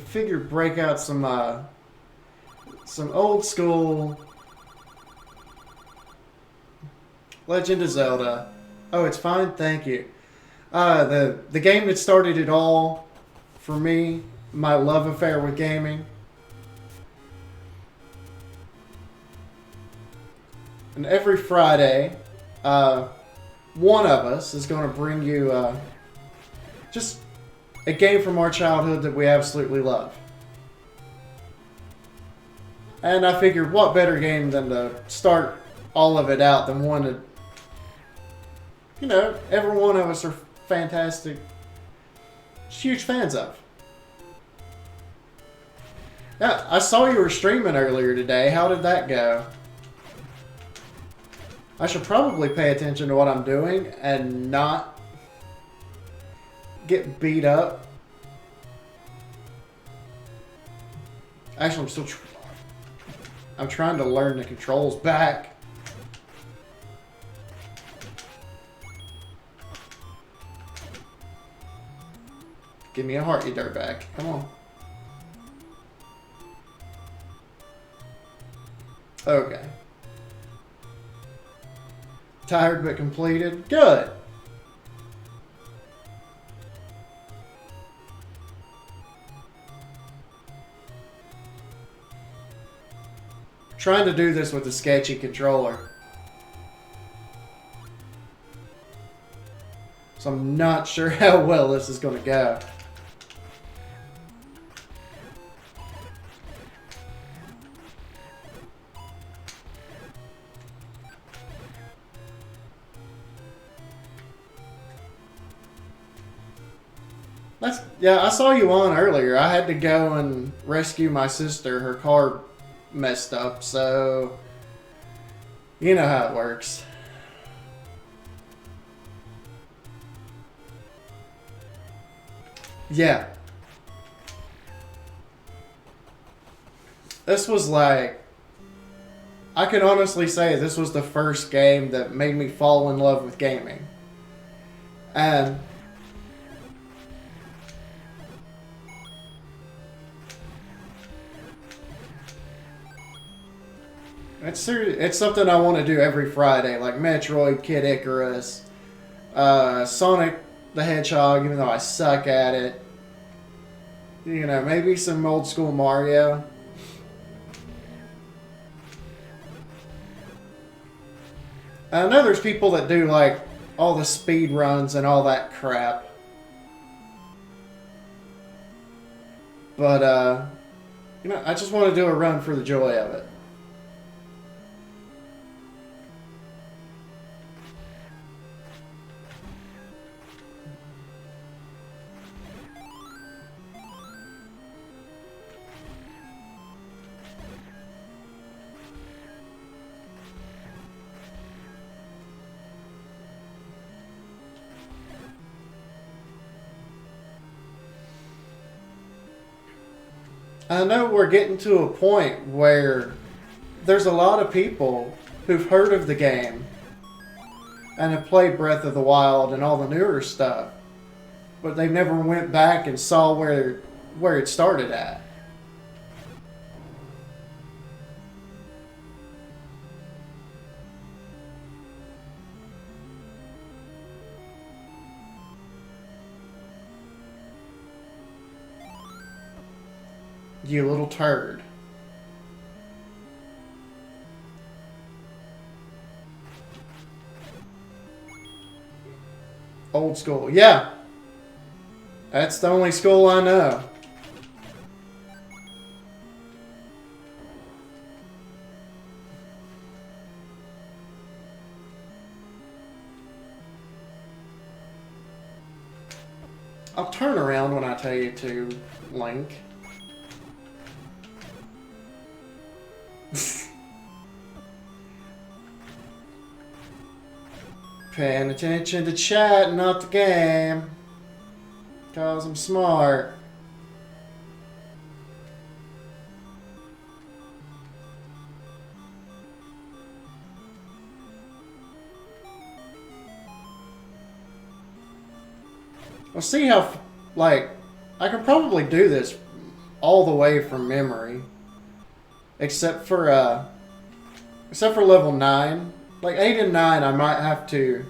figured break out some old school Legend of Zelda. Oh, it's fine, thank you. The game that started it all for me, my love affair with gaming. And every Friday, one of us is going to bring you just a game from our childhood that we absolutely love. And I figured, what better game than to start all of it out than one that, every one of us are fantastic, huge fans of. Yeah, I saw you were streaming earlier today. How did that go? I should probably pay attention to what I'm doing and not get beat up. Actually, I'm trying to learn the controls back. Give me a heart, you dirtbag. Come on. Okay. Tired but completed. Good. Trying to do this with a sketchy controller. So I'm not sure how well this is going to go. Yeah, I saw you on earlier. I had to go and rescue my sister. Her car messed up, so you know how it works. Yeah. This was like, I can honestly say this was the first game that made me fall in love with gaming. And it's something I want to do every Friday, like Metroid, Kid Icarus, Sonic the Hedgehog, even though I suck at it. Maybe some old school Mario. I know there's people that do like all the speed runs and all that crap. But, I just want to do a run for the joy of it. I know we're getting to a point where there's a lot of people who've heard of the game and have played Breath of the Wild and all the newer stuff, but they never went back and saw where it started at. You little turd. Old school. Yeah. That's the only school I know. I'll turn around when I tell you to, Link. Paying attention to chat, not the game. 'Cause I'm smart. We'll see how, I can probably do this all the way from memory, except for level 9. Like 8 and 9, I might have to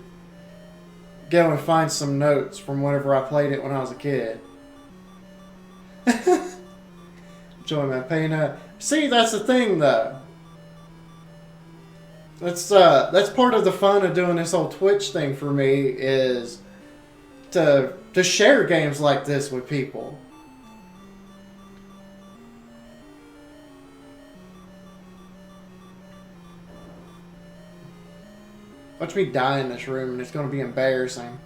go and find some notes from whenever I played it when I was a kid. Enjoy my pain. See, that's the thing, though. That's part of the fun of doing this whole Twitch thing for me is to share games like this with people. Watch me die in this room, and it's going to be embarrassing.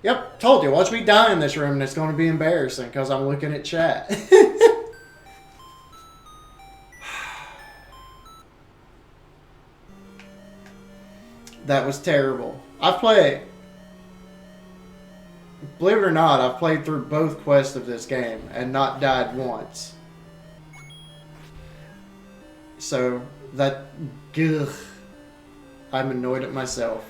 Yep, told you. Watch me die in this room, and it's going to be embarrassing because I'm looking at chat. That was terrible. Believe it or not, I've played through both quests of this game and not died once. So, ugh, I'm annoyed at myself.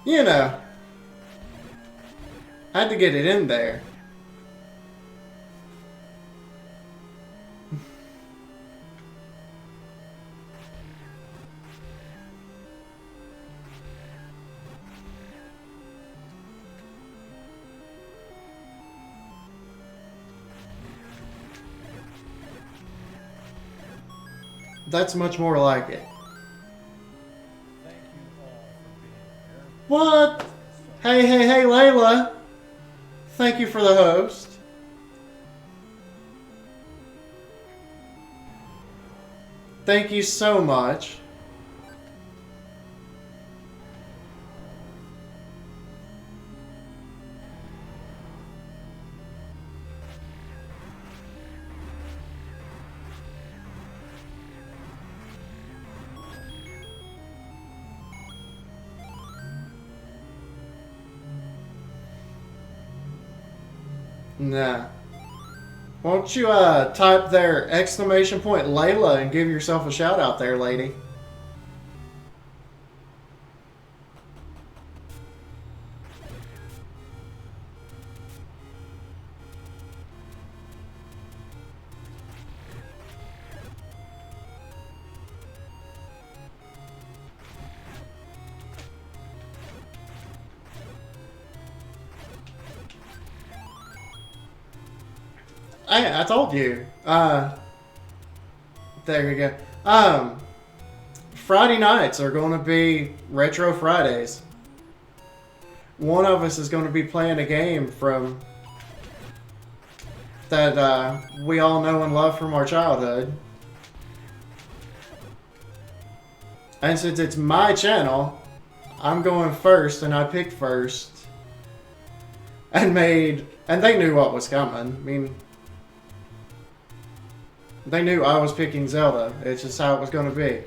You know, I had to get it in there. That's much more like it. What? Hey, Layla. Thank you for the host. Thank you so much. Nah. Won't you type their exclamation point Layla and give yourself a shout out there, lady? I told you. There you go. Friday nights are going to be Retro Fridays. One of us is going to be playing a game from that we all know and love from our childhood. And since it's my channel, I'm going first, and I picked first. And they knew what was coming. I mean, they knew I was picking Zelda. It's just how it was going to be.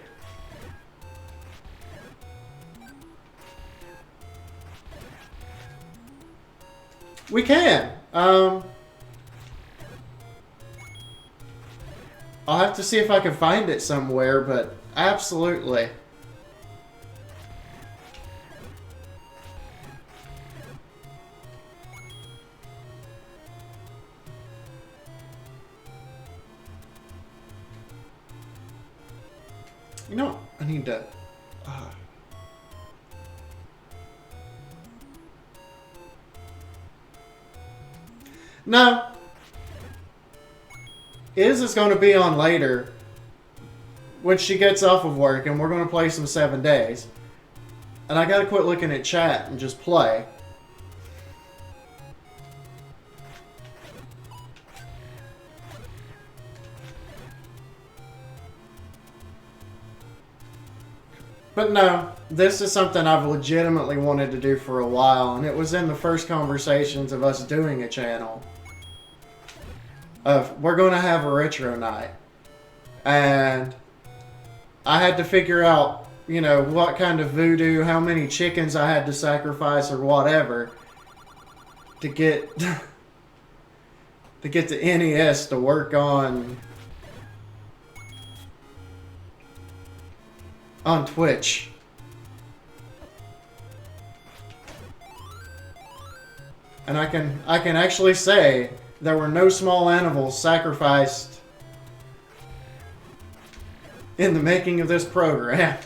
We can. I'll have to see if I can find it somewhere, but absolutely. You know, I need to... No. Is going to be on later when she gets off of work and we're going to play some 7 Days. And I gotta quit looking at chat and just play. But no, this is something I've legitimately wanted to do for a while, and it was in the first conversations of us doing a channel. We're going to have a retro night. And I had to figure out, you know, what kind of voodoo, how many chickens I had to sacrifice or whatever to get to get the NES to work on Twitch. And I can actually say there were no small animals sacrificed in the making of this program.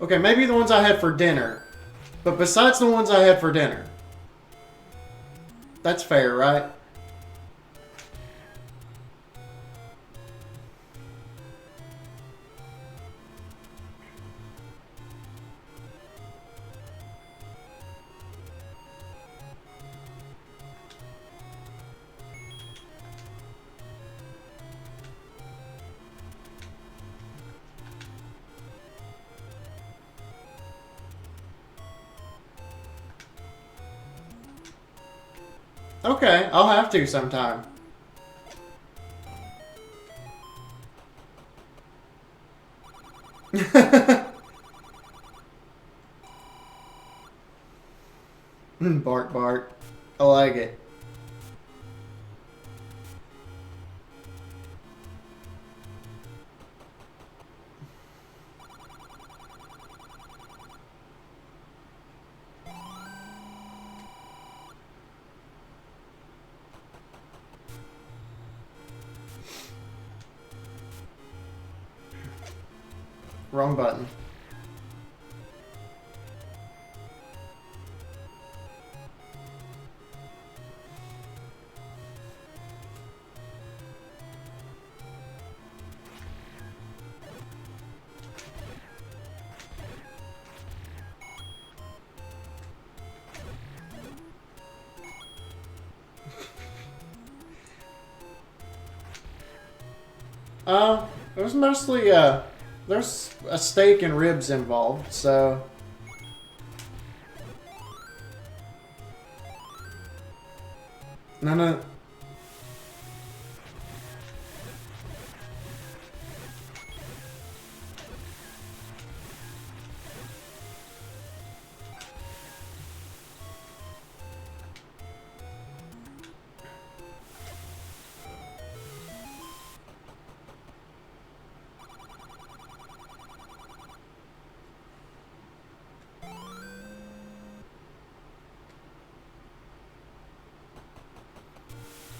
Okay, maybe the ones I had for dinner. But besides the ones I had for dinner. That's fair, right? Okay, I'll have to sometime. Bark, bark. I like it. Wrong button. It was mostly, there's a steak and ribs involved, so... No.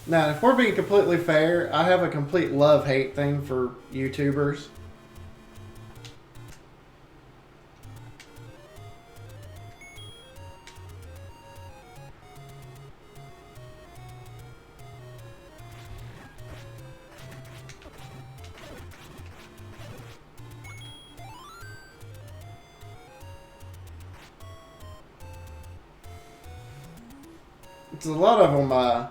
Now, if we're being completely fair, I have a complete love-hate thing for YouTubers. It's a lot of them,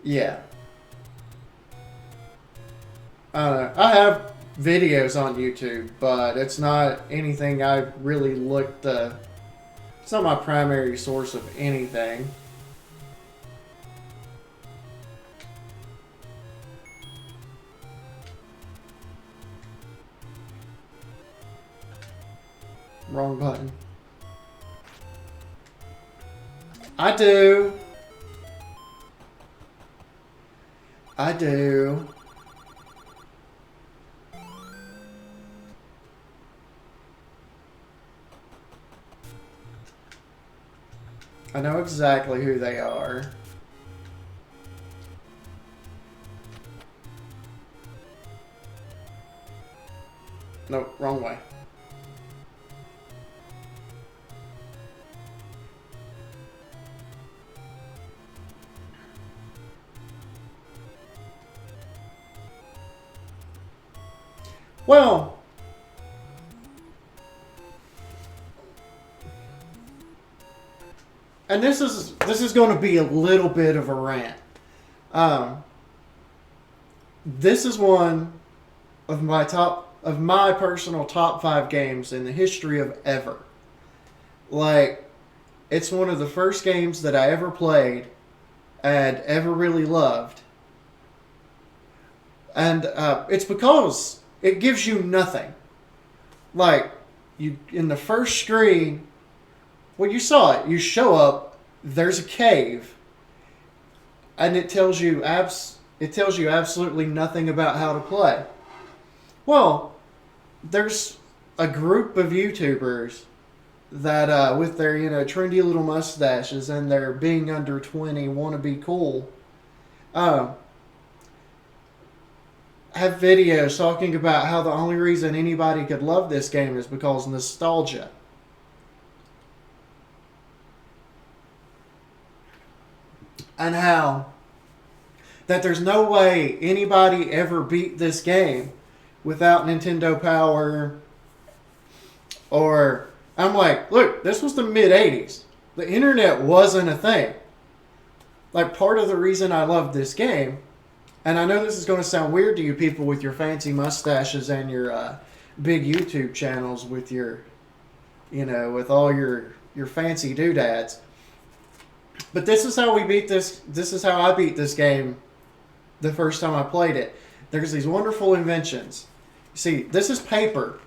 yeah. I don't know. I have videos on YouTube, but it's not anything I really looked it's not my primary source of anything. Wrong button. I do. I do. I know exactly who they are. Nope, wrong way. Well, and this is going to be a little bit of a rant. Um, this is one of my personal top 5 games in the history of ever. Like, it's one of the first games that I ever played and ever really loved. And it's because it gives you nothing. Like, you in the first screen, well, you saw it. You show up, there's a cave, and it tells you absolutely nothing about how to play. Well, there's a group of YouTubers that, with their trendy little mustaches and their being under 20, want to be cool, have videos talking about how the only reason anybody could love this game is because of nostalgia. And how that there's no way anybody ever beat this game without Nintendo Power. Or, I'm like, look, this was the mid-'80s. The internet wasn't a thing. Like, part of the reason I love this game, and I know this is going to sound weird to you people with your fancy mustaches and your big YouTube channels with your, with all your fancy doodads. But this is how we beat this. This is how I beat this game the first time I played it. There's these wonderful inventions. See, this is paper.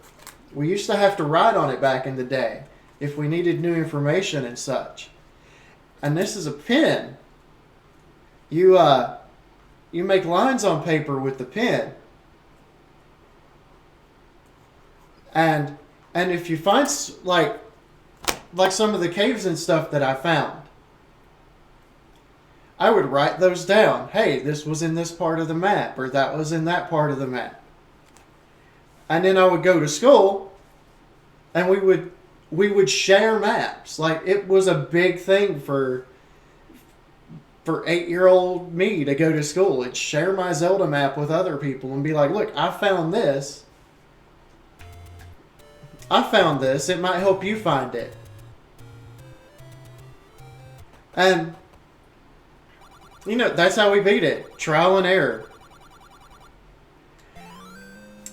We used to have to write on it back in the day if we needed new information and such. And this is a pen. You make lines on paper with the pen. And if you find like some of the caves and stuff that I found, I would write those down. Hey, this was in this part of the map, or that was in that part of the map. And then I would go to school, and we would share maps. Like, it was a big thing for 8-year-old me to go to school and share my Zelda map with other people and be like, look, I found this. It might help you find it. And that's how we beat it. Trial and error.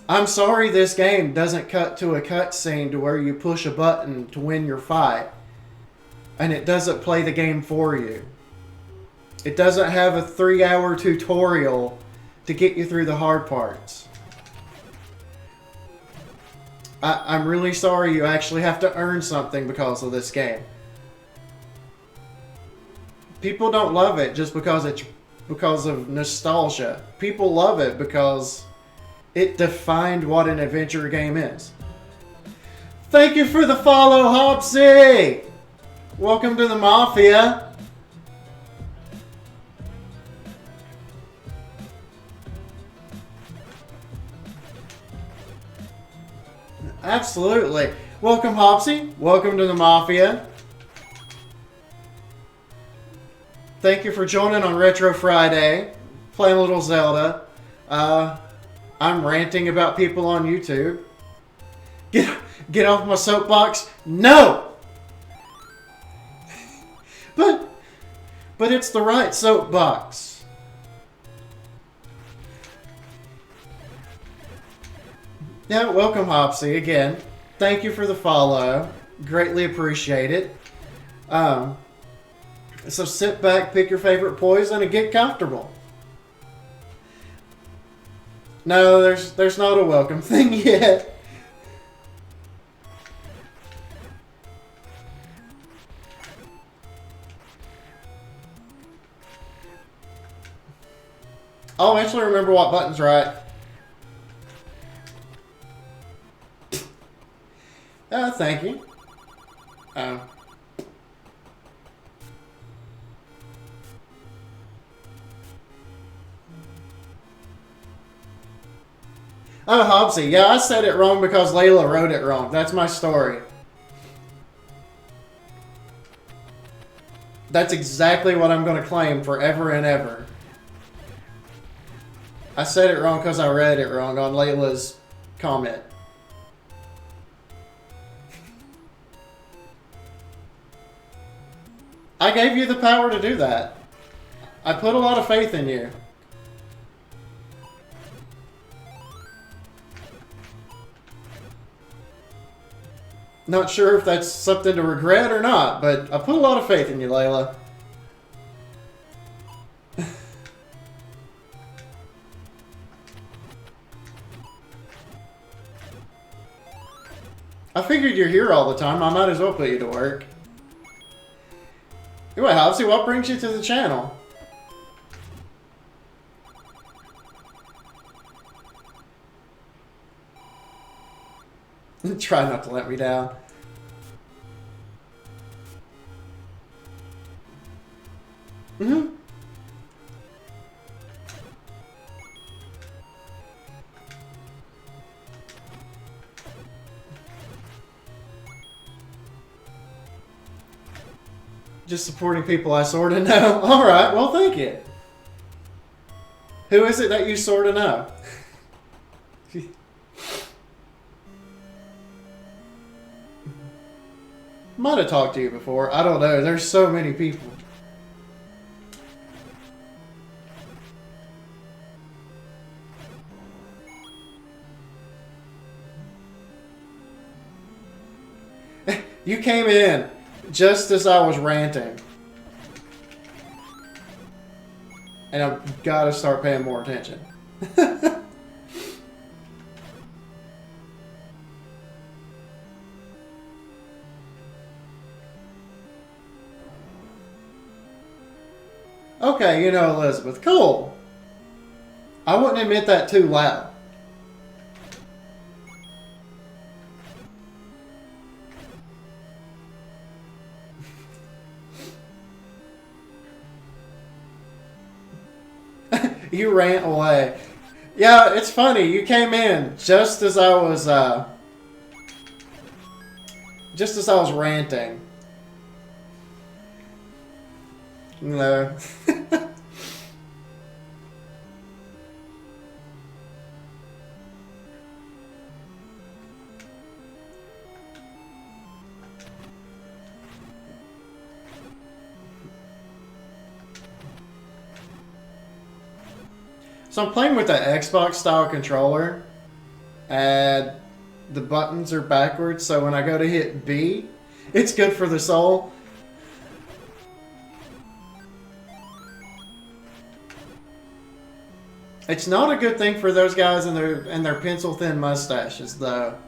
I'm sorry this game doesn't cut to a cutscene to where you push a button to win your fight. And it doesn't play the game for you. It doesn't have a 3-hour tutorial to get you through the hard parts. I'm really sorry you actually have to earn something because of this game. People don't love it just because of nostalgia. People love it because it defined what an adventure game is. Thank you for the follow, Hopsy! Welcome to the Mafia. Absolutely. Welcome, Hopsy. Welcome to the Mafia. Thank you for joining on Retro Friday, playing a little Zelda. I'm ranting about people on YouTube. Get off my soapbox. No! But it's the right soapbox. Yeah, welcome, Hopsy, again. Thank you for the follow. Greatly appreciate it. So sit back, pick your favorite poison, and get comfortable. No, there's not a welcome thing yet. I'll eventually remember what button's right. Thank you. Oh, Hobbsy. Yeah, I said it wrong because Layla wrote it wrong. That's my story. That's exactly what I'm going to claim forever and ever. I said it wrong because I read it wrong on Layla's comment. I gave you the power to do that. I put a lot of faith in you. Not sure if that's something to regret or not, but I put a lot of faith in you, Layla. I figured you're here all the time. I might as well put you to work. Anyway, Hobbsy, what brings you to the channel? Try not to let me down. Mm-hmm. Just supporting people I sort of know. Alright, well, thank you. Who is it that you sort of know? Might have talked to you before. I don't know. There's so many people. You came in just as I was ranting. And I've got to start paying more attention. Okay, you know Elizabeth. Cool. I wouldn't admit that too loud. You rant away. Yeah, it's funny. You came in just as I was ranting. No. So I'm playing with the Xbox style controller, and the buttons are backwards, so when I go to hit B, it's good for the soul. It's not a good thing for those guys and their pencil thin mustaches, though.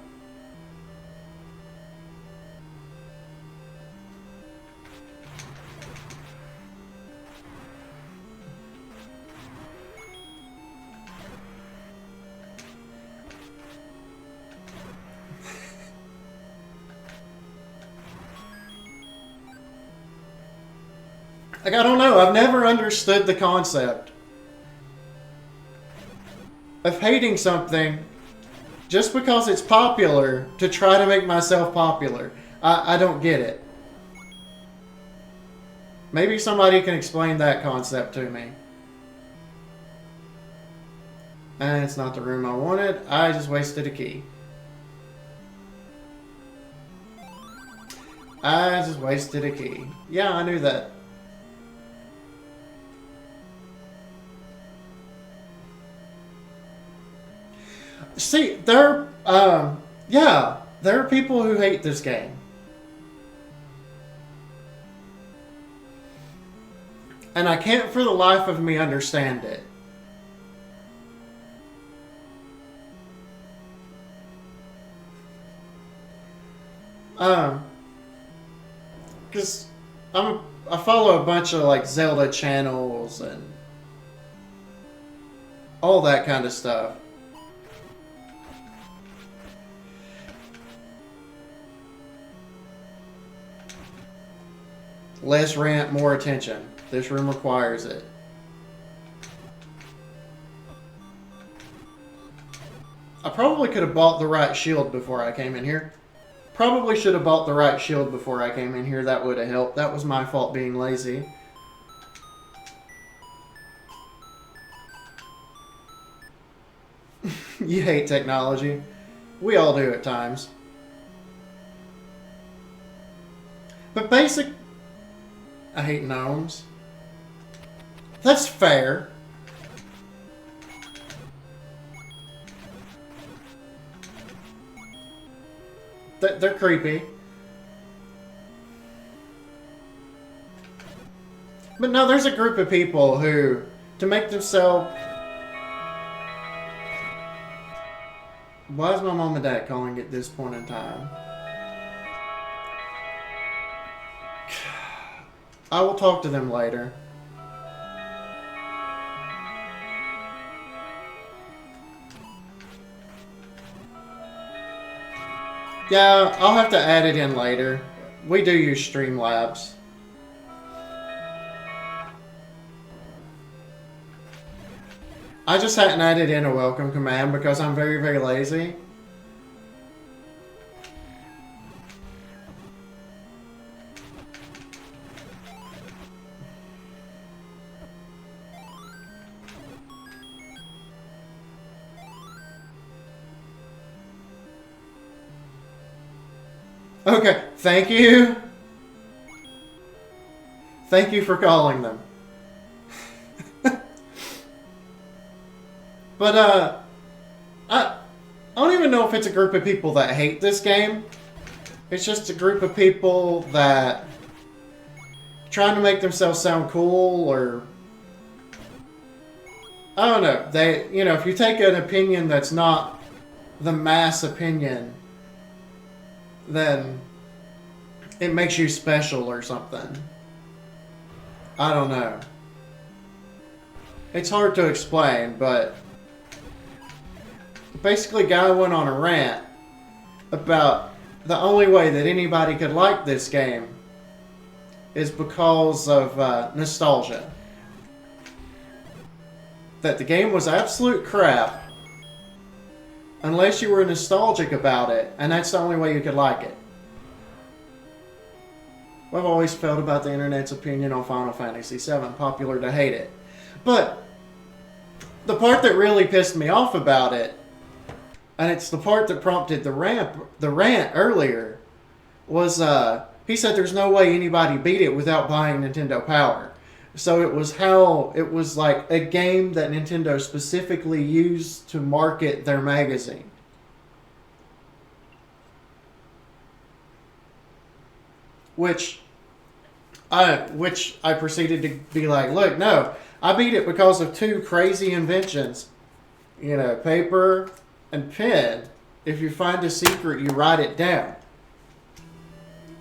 Like, I don't know. I've never understood the concept of hating something just because it's popular to try to make myself popular. I don't get it. Maybe somebody can explain that concept to me. And it's not the room I wanted. I just wasted a key. I just wasted a key. Yeah, I knew that. See, there are people who hate this game. And I can't for the life of me understand it. Because I follow a bunch of like Zelda channels and all that kind of stuff. Less rant, more attention. This room requires it. I probably could have bought the right shield before I came in here. Probably should have bought the right shield before I came in here. That would have helped. That was my fault being lazy. You hate technology. We all do at times. But basic... I hate gnomes. That's fair. They're creepy. But no, there's a group of people who, to make themselves... Why is my mom and dad calling at this point in time? I will talk to them later. Yeah, I'll have to add it in later. We do use Streamlabs. I just hadn't added in a welcome command because I'm very, very lazy. Okay, thank you. Thank you for calling them. But, I don't even know if it's a group of people that hate this game. It's just a group of people that trying to make themselves sound cool, or I don't know. They, you know, if you take an opinion that's not the mass opinion, then it makes you special or something. I don't know. It's hard to explain, but basically, guy went on a rant about the only way that anybody could like this game is because of nostalgia. That the game was absolute crap unless you were nostalgic about it, and that's the only way you could like it. Well, I've always felt about the internet's opinion on Final Fantasy VII, popular to hate it. But the part that really pissed me off about it, and it's the part that prompted the rant earlier, was he said there's no way anybody beat it without buying Nintendo Power. So it was like a game that Nintendo specifically used to market their magazine. Which I proceeded to be like, look, no, I beat it because of two crazy inventions. You know, paper and pen. If you find a secret, you write it down.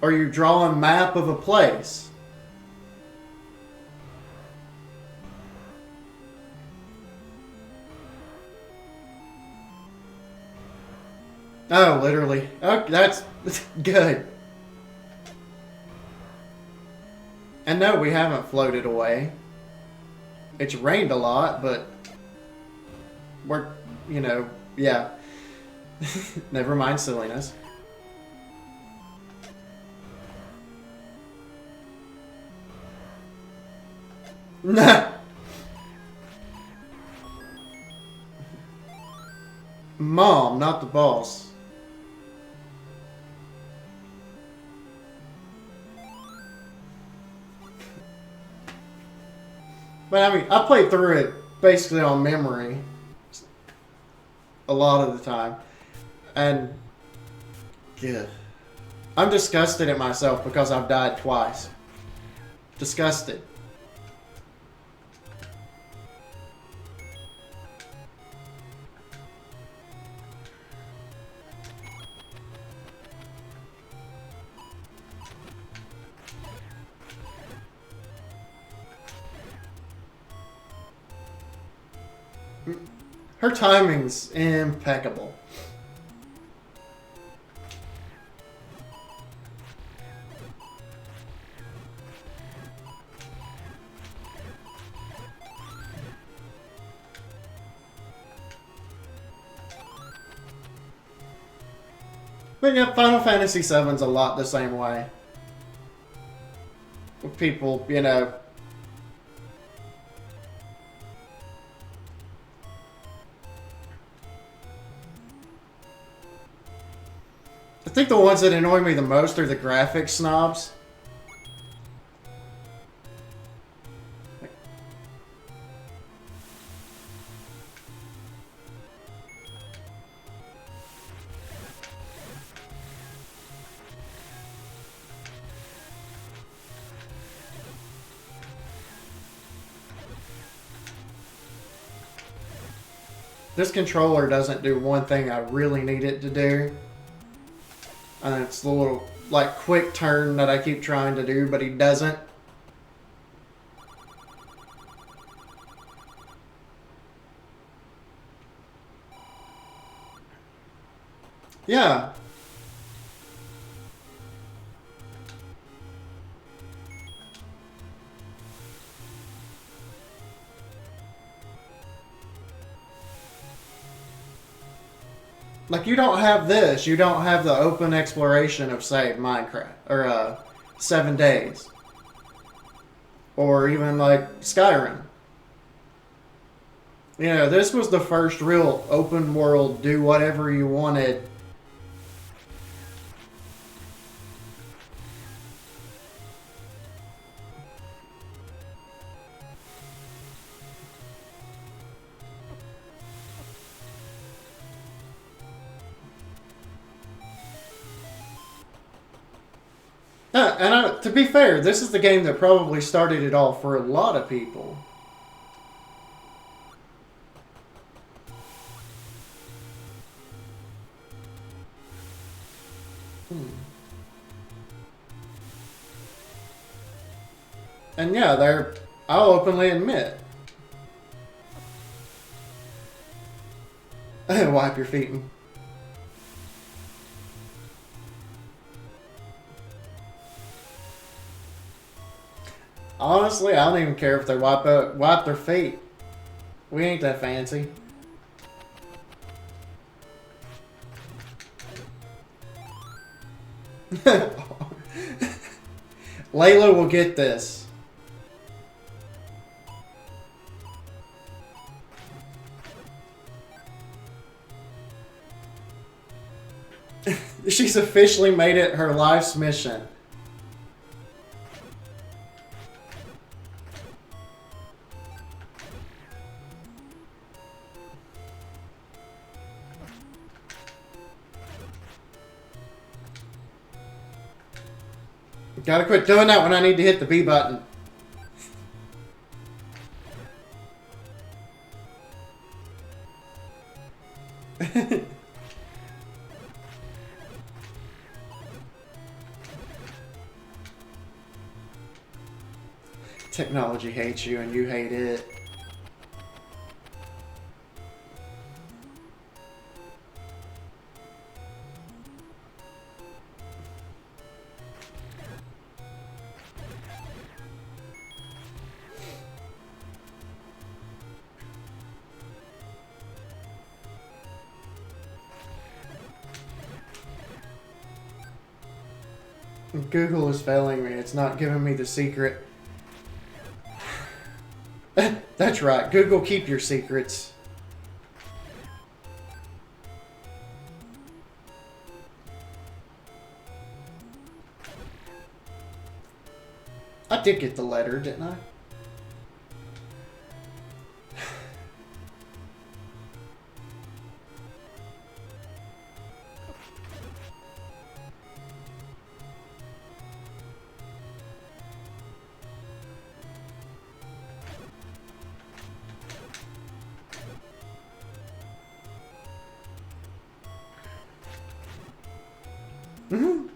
Or you draw a map of a place. Oh, literally. Oh, that's good. And no, we haven't floated away. It's rained a lot, but we're, you know, yeah. Never mind silliness. Nah. Mom, not the boss. But I mean, I played through it basically on memory a lot of the time. And yeah, I'm disgusted at myself because I've died twice. Disgusted. Her timing's impeccable. But yeah, Final Fantasy VII's a lot the same way. With people, you know, I think the ones that annoy me the most are the graphic snobs. This controller doesn't do one thing I really need it to do. And it's the little, like, quick turn that I keep trying to do, but he doesn't. Yeah. Like, you don't have this. You don't have the open exploration of, say, Minecraft. Or, 7 Days. Or even, like, Skyrim. You know, this was the first real open world, do whatever you wanted. To be fair, this is the game that probably started it all for a lot of people. And yeah, I'll openly admit. Wipe your feet. Honestly, I don't even care if they wipe their feet. We ain't that fancy. Layla will get this. She's officially made it her life's mission. Gotta quit doing that when I need to hit the B button. Technology hates you and you hate it. Google is failing me. It's not giving me the secret. That's right. Google, keep your secrets. I did get the letter, didn't I? Mm-hmm.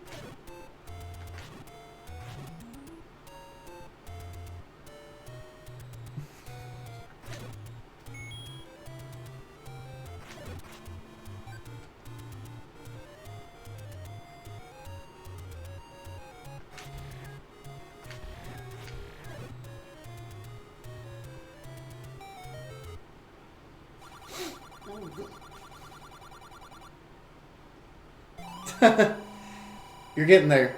You're getting there.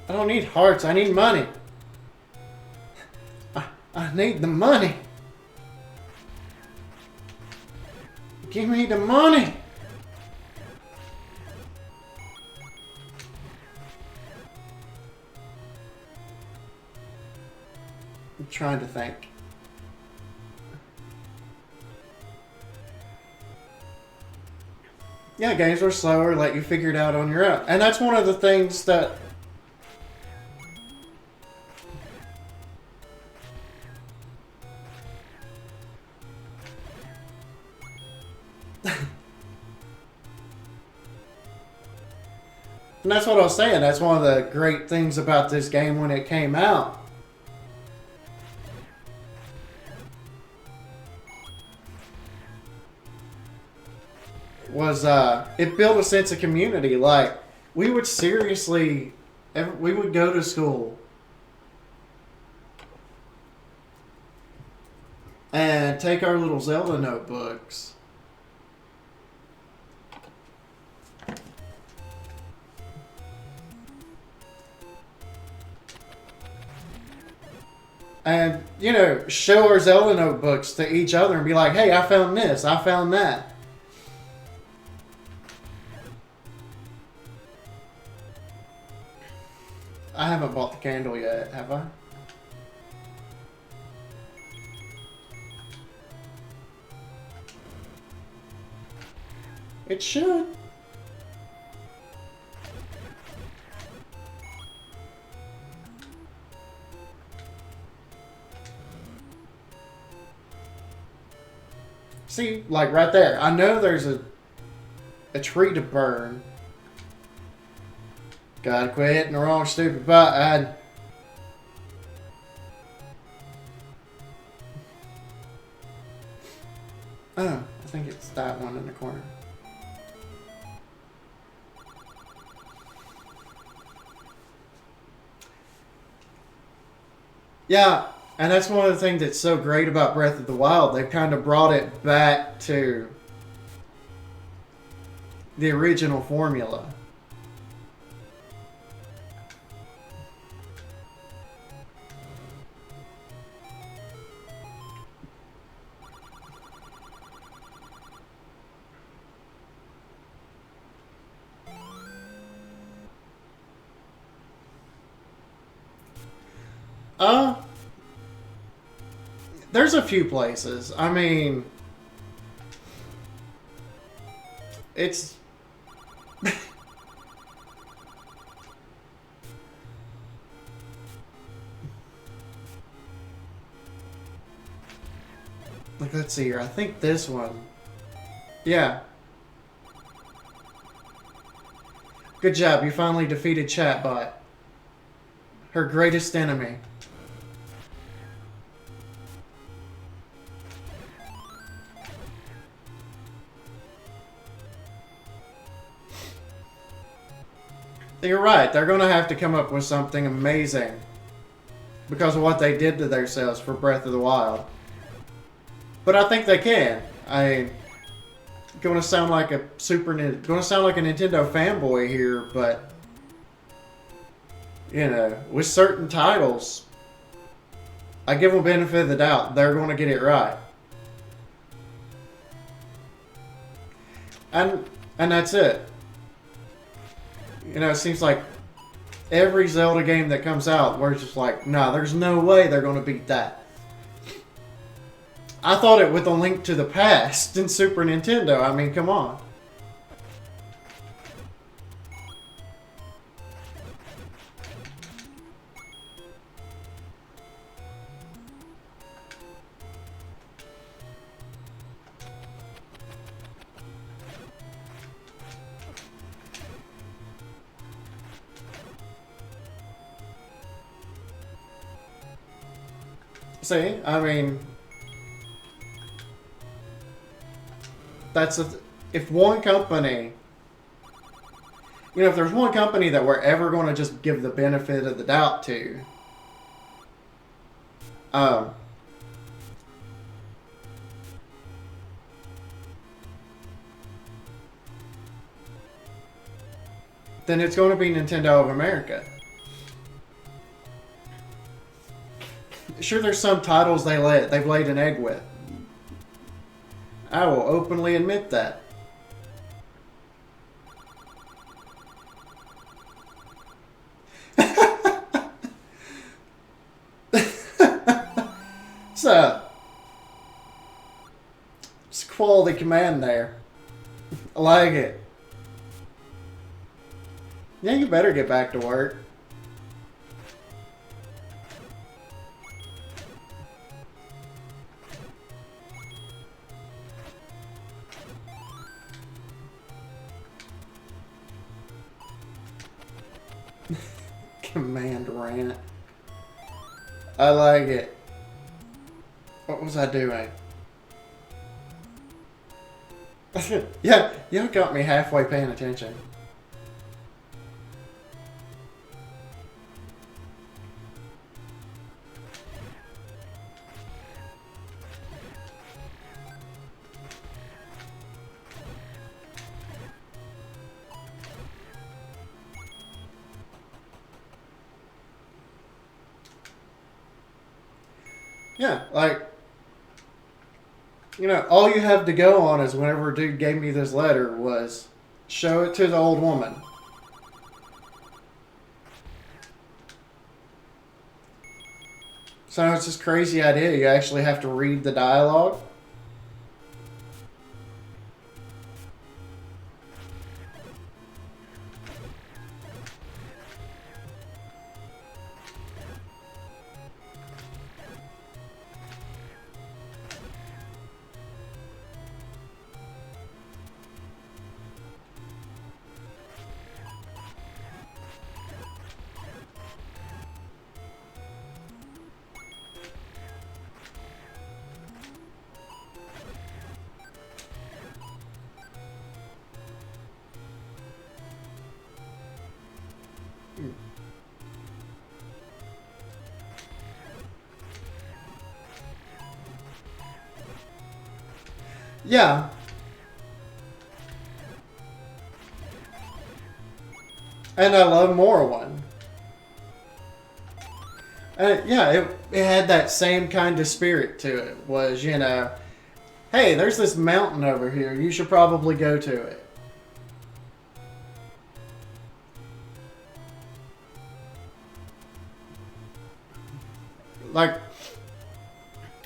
I don't need hearts, I need money. I need the money. Give me the money. I'm trying to think. Yeah, games are slower, let you figure it out on your own. And that's one of the things that... And that's what I was saying. That's one of the great things about this game when it came out. Was it built a sense of community. Like, we would seriously, we would go to school and take our little Zelda notebooks and, you know, show our Zelda notebooks to each other and be like, hey, I found this, I found that. I haven't bought the candle yet, have I? It should. See, like right there. I know there's a tree to burn. Gotta quit hitting the wrong stupid button. Oh, I think it's that one in the corner. Yeah, and that's one of the things that's so great about Breath of the Wild. They've kind of brought it back to the original formula. There's a few places. I mean, it's... Like, let's see here. I think this one. Yeah. Good job. You finally defeated Chatbot. Her greatest enemy. You're right. They're going to have to come up with something amazing because of what they did to themselves for Breath of the Wild. But I think they can. Going to sound like a Nintendo fanboy here, but you know, with certain titles, I give them benefit of the doubt. They're going to get it right. And that's it. You know, it seems like every Zelda game that comes out, we're just like, nah, there's no way they're going to beat that. I thought it with A Link to the Past in Super Nintendo. I mean, come on. See, I mean, if one company, you know, if there's one company that we're ever going to just give the benefit of the doubt to, then it's going to be Nintendo of America. Sure, there's some titles they've laid an egg with. I will openly admit that. So, it's a quality command there. I like it. Yeah, you better get back to work. Command rant. I like it. What was I doing? Yeah, you got me halfway paying attention. Yeah, like, all you have to go on is whenever dude gave me this letter was show it to the old woman. So it's this crazy idea. You actually have to read the dialogue. Yeah. And I love Morrowind. Yeah, it had that same kind of spirit to it. Was, hey, there's this mountain over here. You should probably go to it. Like,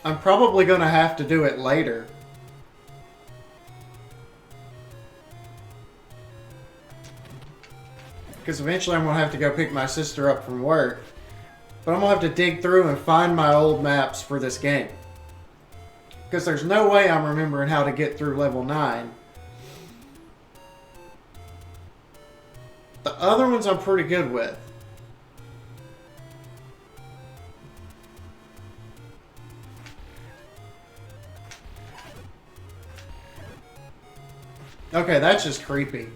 I'm probably going to have to do it later. Because eventually I'm going to have to go pick my sister up from work. But I'm going to have to dig through and find my old maps for this game. Because there's no way I'm remembering how to get through level 9. The other ones I'm pretty good with. Okay, that's just creepy.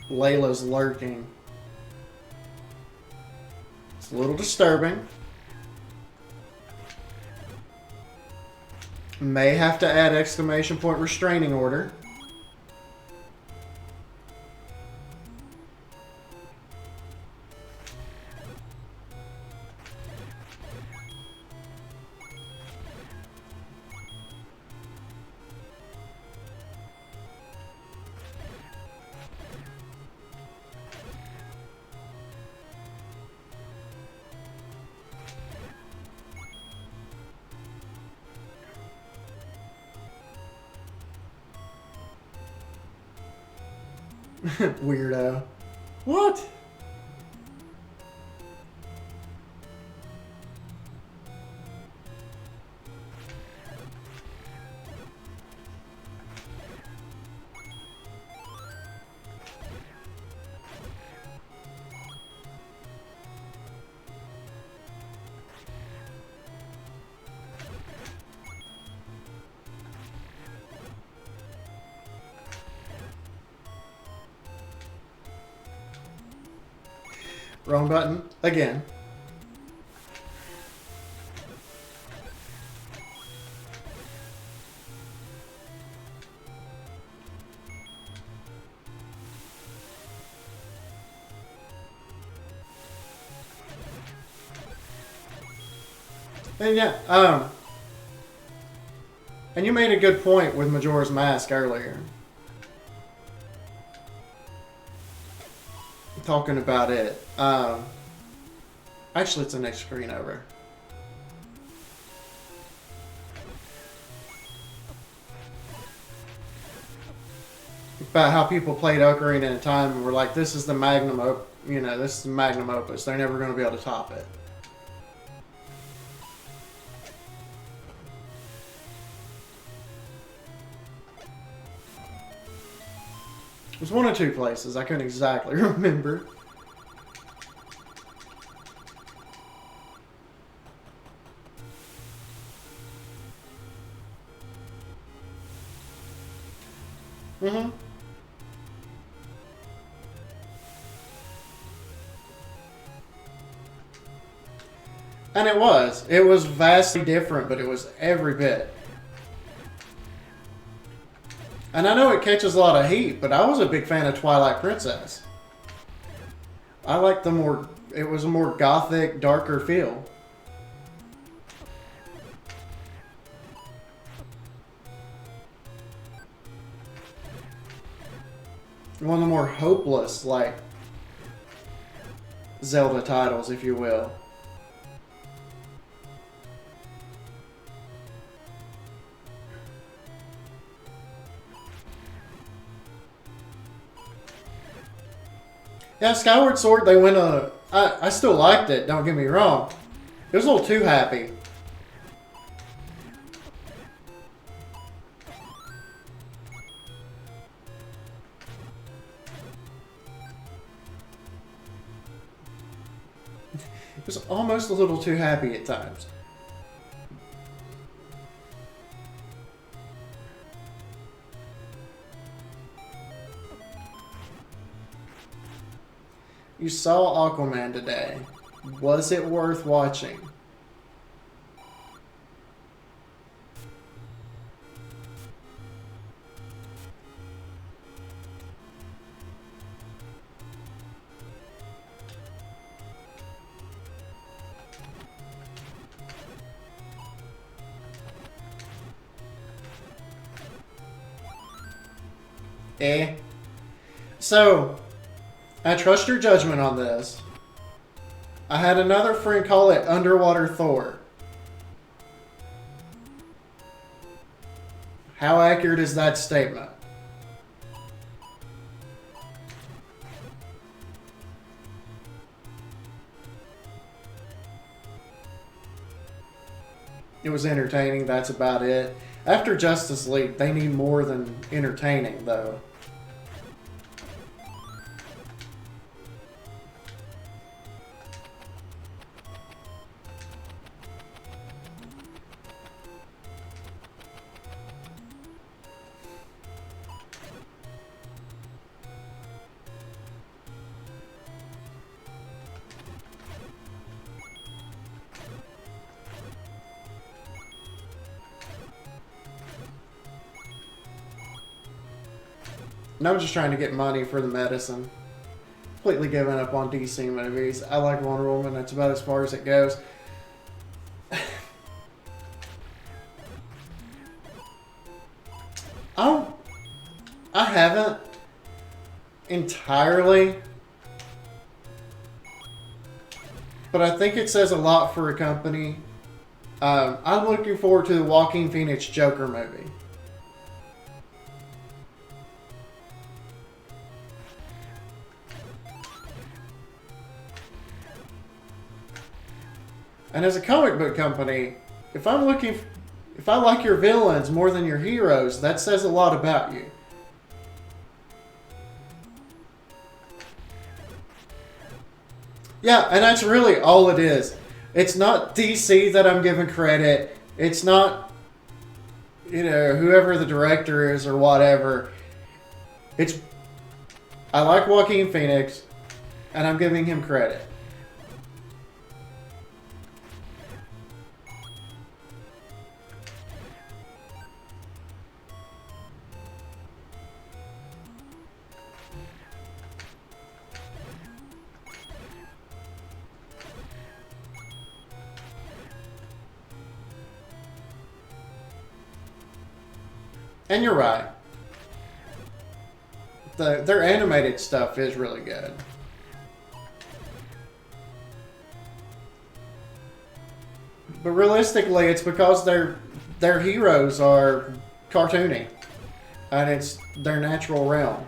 Layla's lurking. It's a little disturbing. May have to add exclamation point restraining order. Weirdo. What? Wrong button. Again. And yeah, and you made a good point with Majora's Mask earlier. Talking about it. Actually, it's the next screen over. About how people played Ocarina of Time and were like, "This is the this is the magnum opus. They're never going to be able to top it." It was one of two places. I couldn't exactly remember. Mm-hmm. And it was. It was vastly different, but it was every bit. And I know it catches a lot of heat, but I was a big fan of Twilight Princess. I liked it was a more gothic, darker feel. One of the more hopeless, like, Zelda titles, if you will. Yeah, Skyward Sword, they went on I still liked it, don't get me wrong. It was a little too happy. It was almost a little too happy at times. You saw Aquaman today. Was it worth watching? Eh. So, I trust your judgment on this. I had another friend call it Underwater Thor. How accurate is that statement? It was entertaining, that's about it. After Justice League, they need more than entertaining, though. And I'm just trying to get money for the medicine. Completely giving up on DC movies. I like Wonder Woman. That's about as far as it goes. I haven't entirely, but I think it says a lot for a company. I'm looking forward to the Joaquin Phoenix Joker movie. And as a comic book company, if I like your villains more than your heroes, that says a lot about you. Yeah, and that's really all it is. It's not DC that I'm giving credit. It's not, whoever the director is or whatever. I like Joaquin Phoenix, and I'm giving him credit. And you're right. Their animated stuff is really good. But realistically, it's because their heroes are cartoony, and it's their natural realm.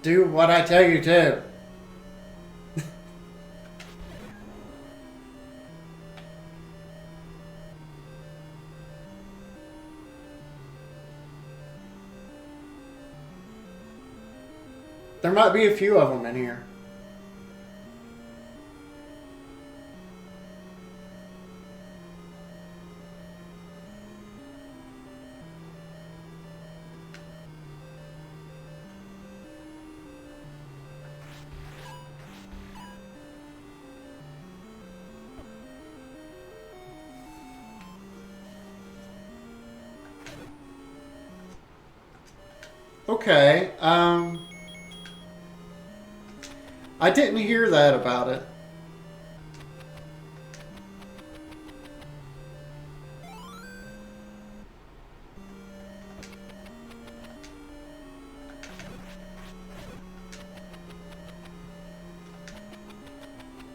Do what I tell you to. There might be a few of them in here. Okay, I didn't hear that about it.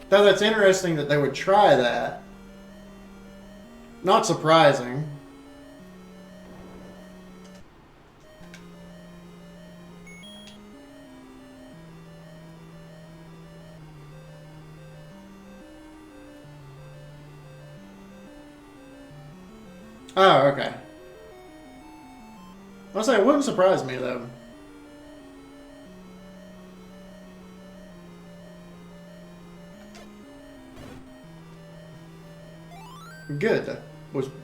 Though that's interesting that they would try that. Not surprising. Oh, okay. I'll say it wouldn't surprise me though. Good.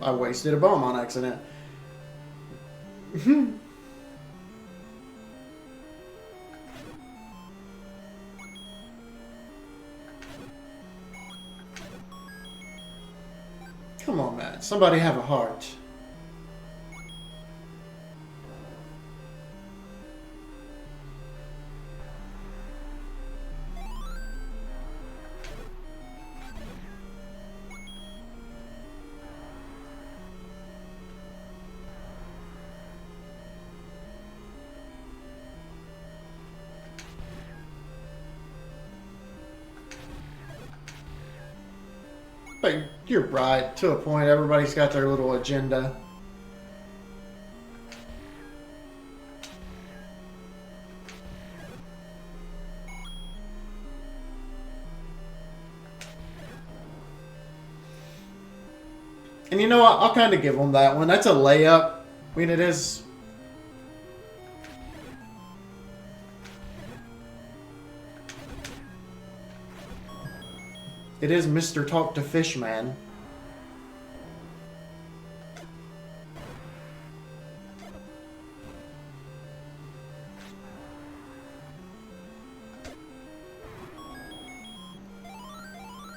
I wasted a bomb on accident. Come on, Matt. Somebody have a heart. But you're right. To a point, everybody's got their little agenda. And you know what? I'll kind of give them that one. That's a layup. I mean, it is. It is Mr. Talk to Fishman.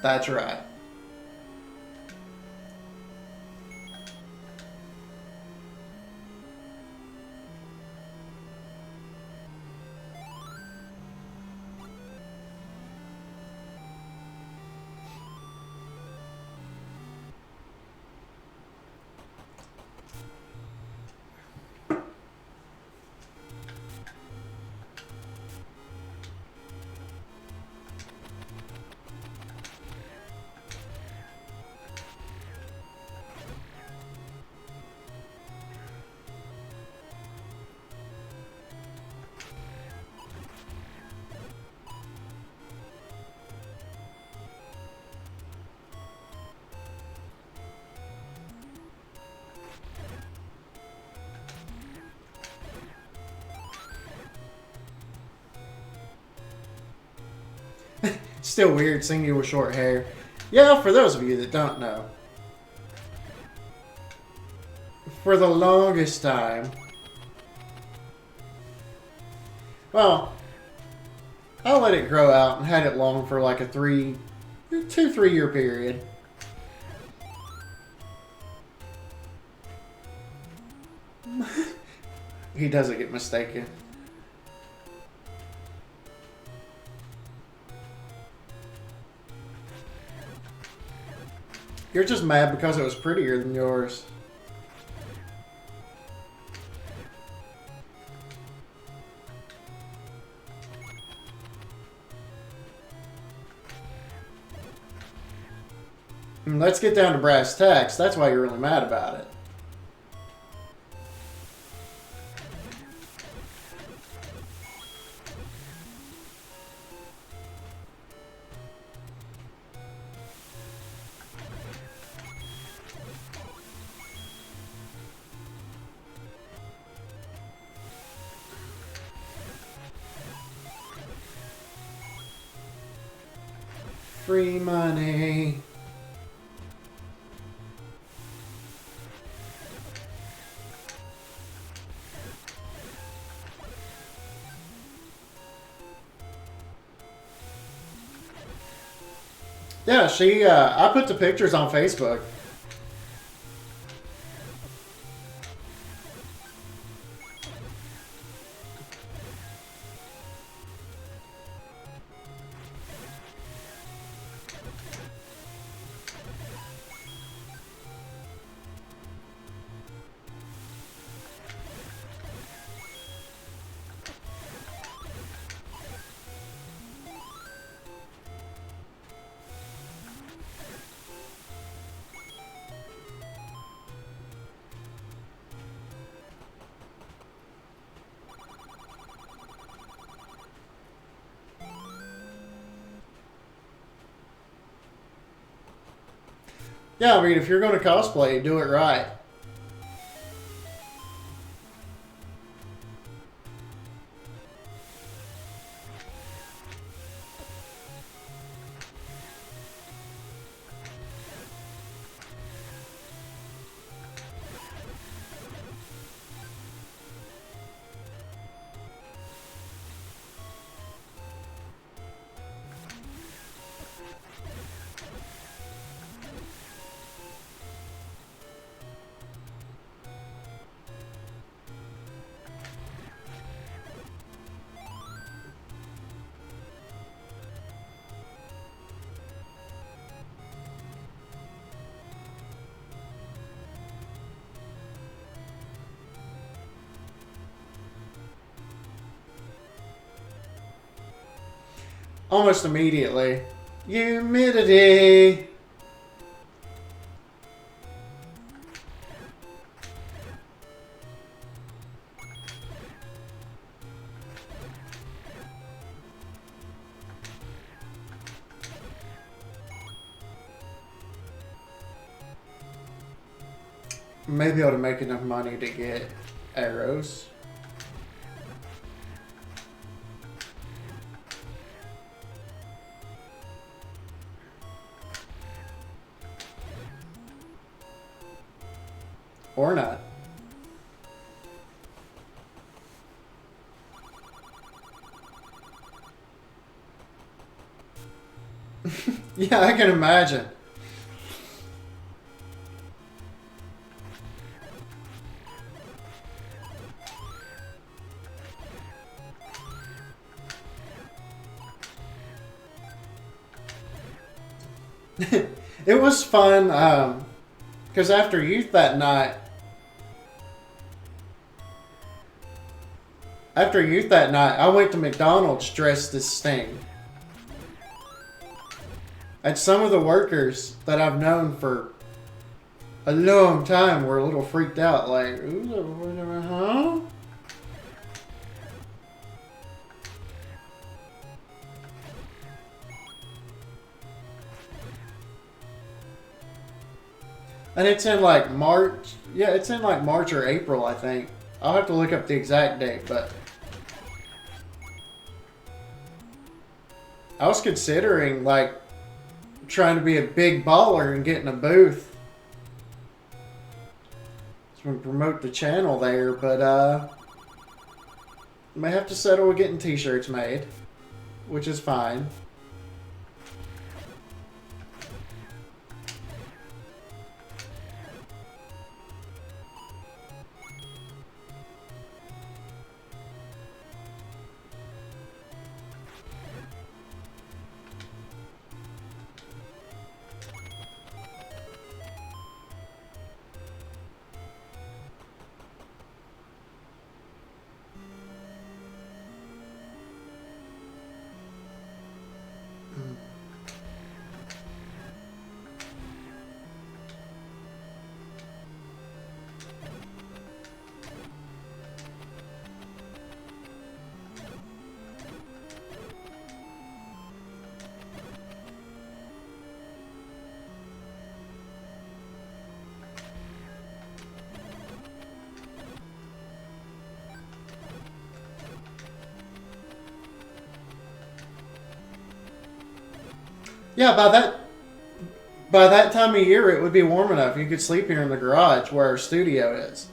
That's right. Still weird seeing you with short hair. Yeah, for those of you that don't know. For the longest time. Well, I let it grow out and had it long for like a 3 year period. He doesn't get mistaken. You're just mad because it was prettier than yours. Let's get down to brass tacks. That's why you're really mad about it. Free money. Yeah, I put the pictures on Facebook. Yeah, I mean, if you're going to cosplay, do it right. Almost immediately. Humidity. May be able to make enough money to get arrows. Or not. Yeah, I can imagine. It was fun, because after youth that night, I went to McDonald's dressed as Sting. And some of the workers that I've known for a long time were a little freaked out, like, ooh, huh? And it's in like March. Yeah, it's in like March or April, I think. I'll have to look up the exact date, but I was considering like trying to be a big baller and getting a booth to promote the channel there, but may have to settle with getting t-shirts made, which is fine. Yeah, by that time of year, it would be warm enough. You could sleep here in the garage where our studio is.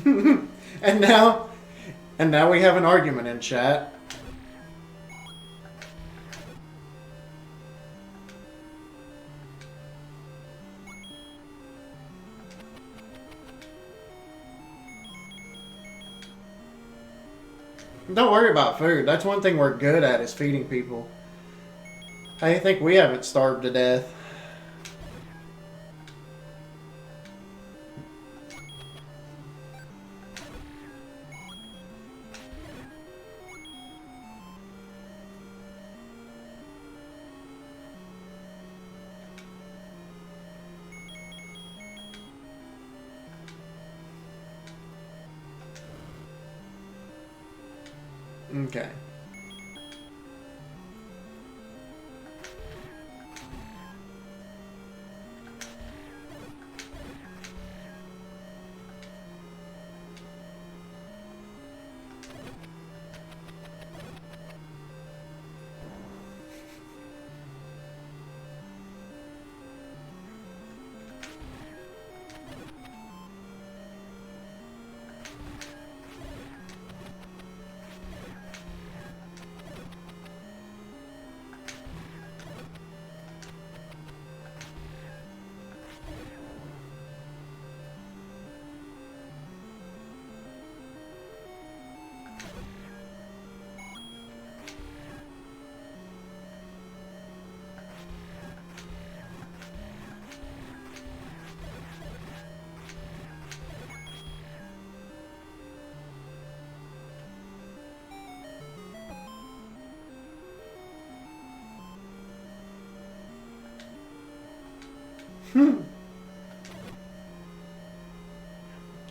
and now, and now we have an argument in chat. Don't worry about food. That's one thing we're good at is feeding people. I think we haven't starved to death. Okay.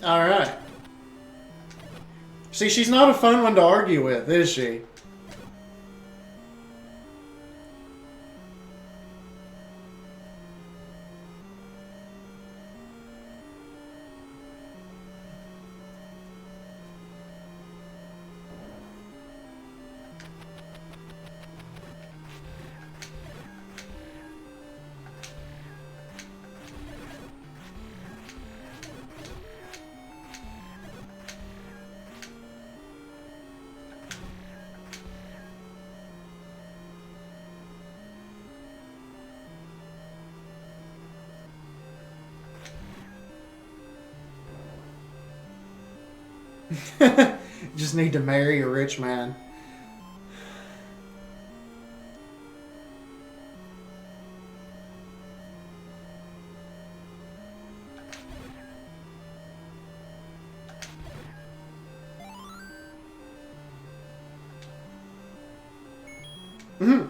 Alright. See, she's not a fun one to argue with, is she? Just need to marry a rich man. Mm-hmm.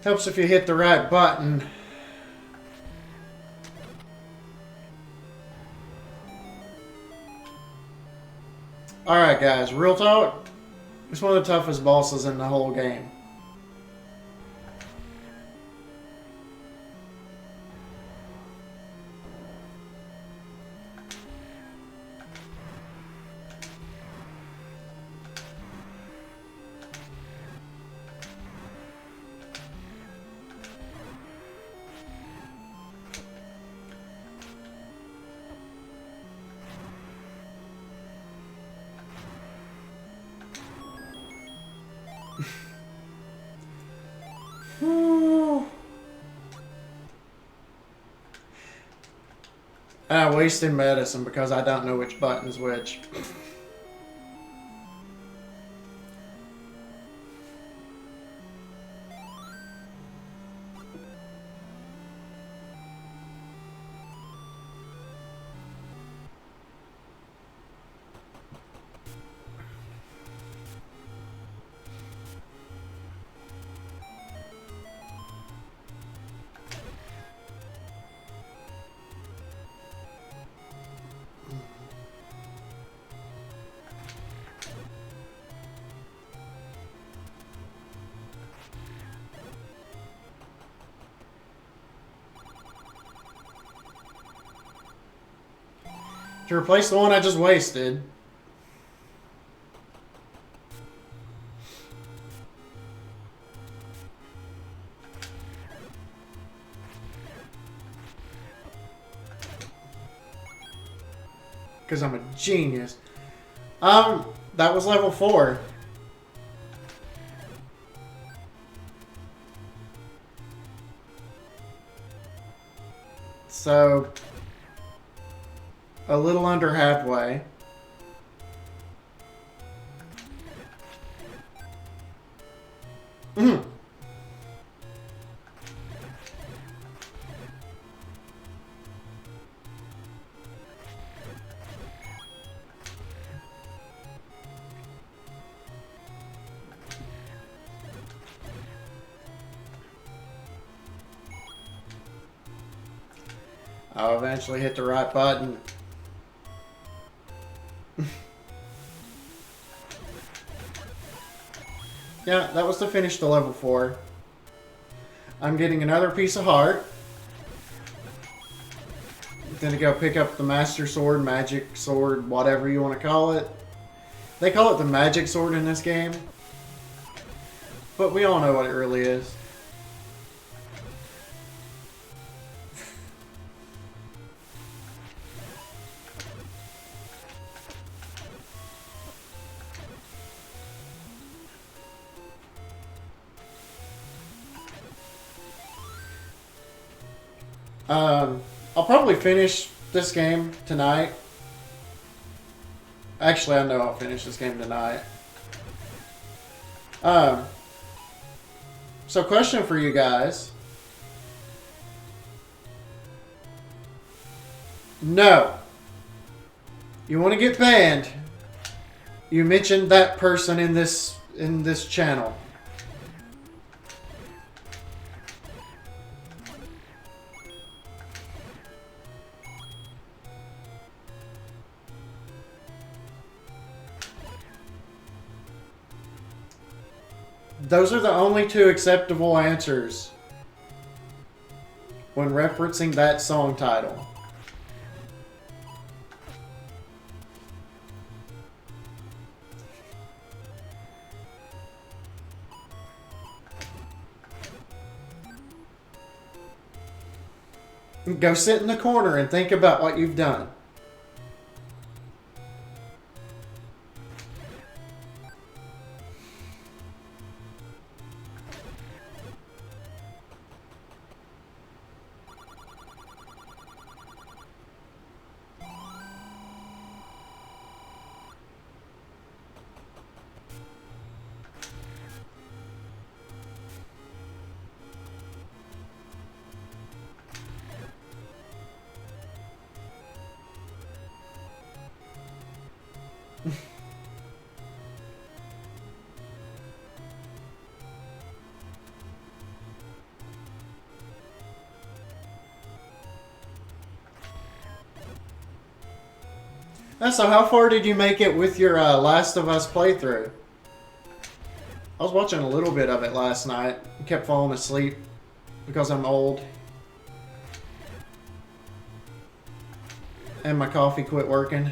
Helps if you hit the right button. Alright guys, real talk. It's one of the toughest bosses in the whole game. I wasted medicine because I don't know which button's which. To replace the one I just wasted. Because I'm a genius. That was level 4. So a little under halfway. Mm. I'll eventually hit the right button. Yeah, that was to finish the level 4. I'm getting another piece of heart. Then to go pick up the Master Sword, Magic Sword, whatever you want to call it. They call it the Magic Sword in this game. But we all know what it really is. I'll probably finish this game tonight. Actually, I know I'll finish this game tonight. So question for you guys. No. You want to get banned? You mentioned that person in this channel. Those are the only two acceptable answers when referencing that song title. Go sit in the corner and think about what you've done. So how far did you make it with your Last of Us playthrough? I was watching a little bit of it last night and kept falling asleep because I'm old. And my coffee quit working.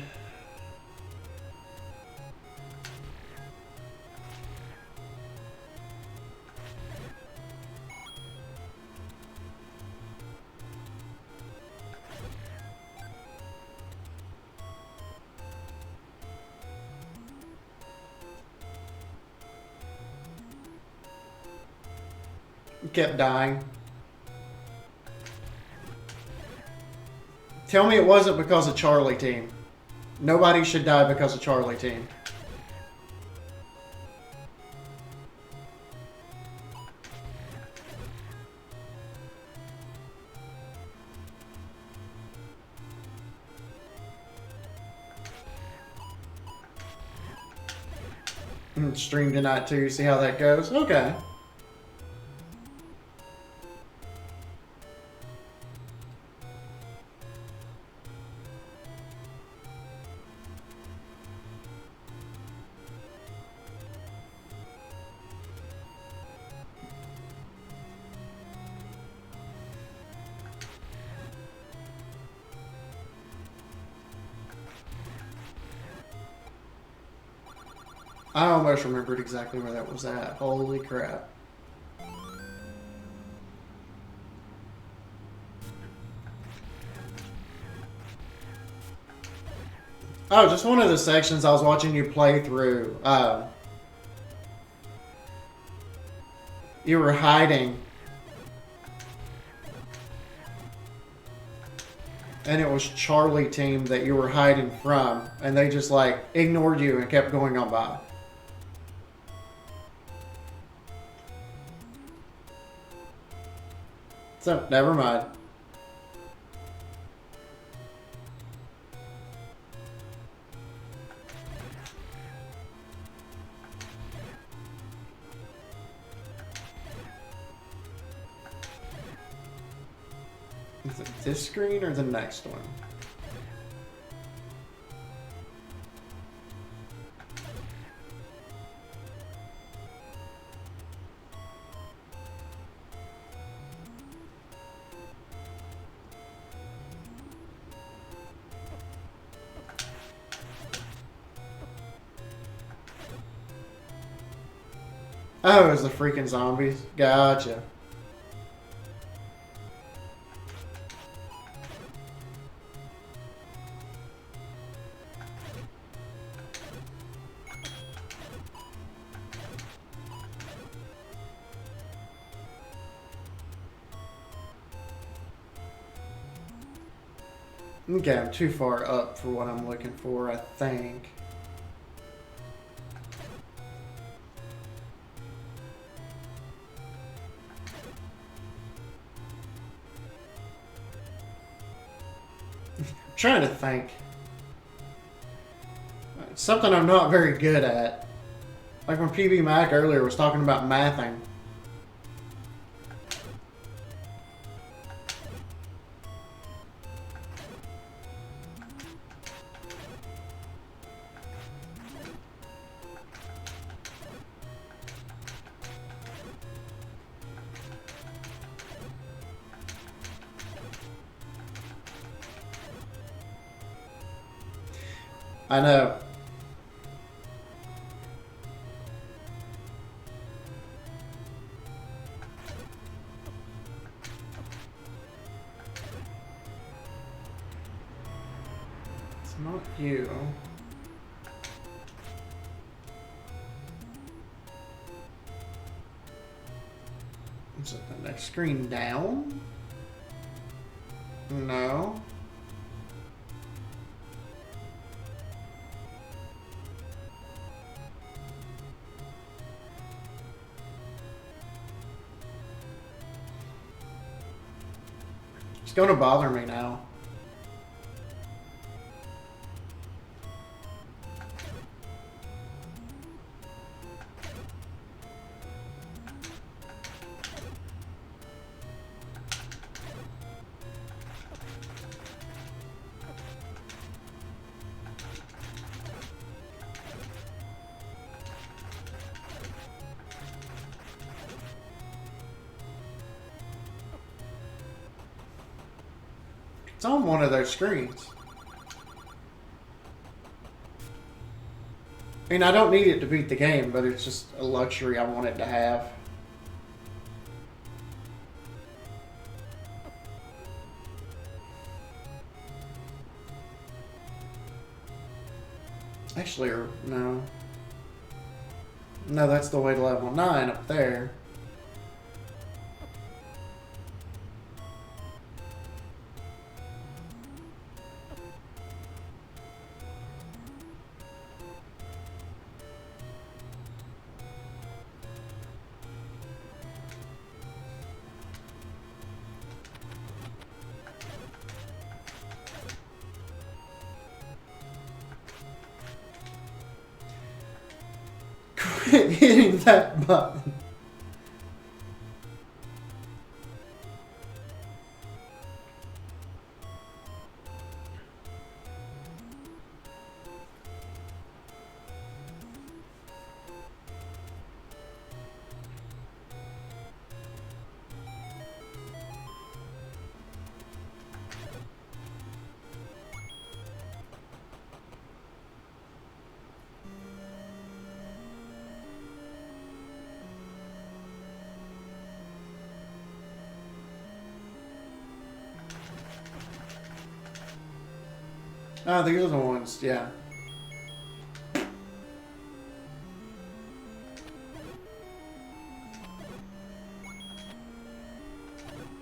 Kept dying. Tell me it wasn't because of Charlie Team. Nobody should die because of Charlie Team. Stream tonight too, see how that goes? Okay. I almost remembered exactly where that was at. Holy crap. Oh, just one of the sections I was watching you play through. You were hiding. And it was Charlie Team that you were hiding from. And they just like ignored you and kept going on by. So, never mind. Is it this screen or the next one? Oh, it was the freaking zombies. Gotcha. Okay, I'm too far up for what I'm looking for, I think. I'm trying to think. It's something I'm not very good at. Like when PB Mac earlier was talking about mathing. I know. It's not you. Is it the next screen down? No. It's gonna bother me now. It's on one of those screens. I mean, I don't need it to beat the game, but it's just a luxury I wanted to have. Actually, or no. No, that's the way to level 9 up there. Quit hitting that button. Oh, these are the ones, yeah.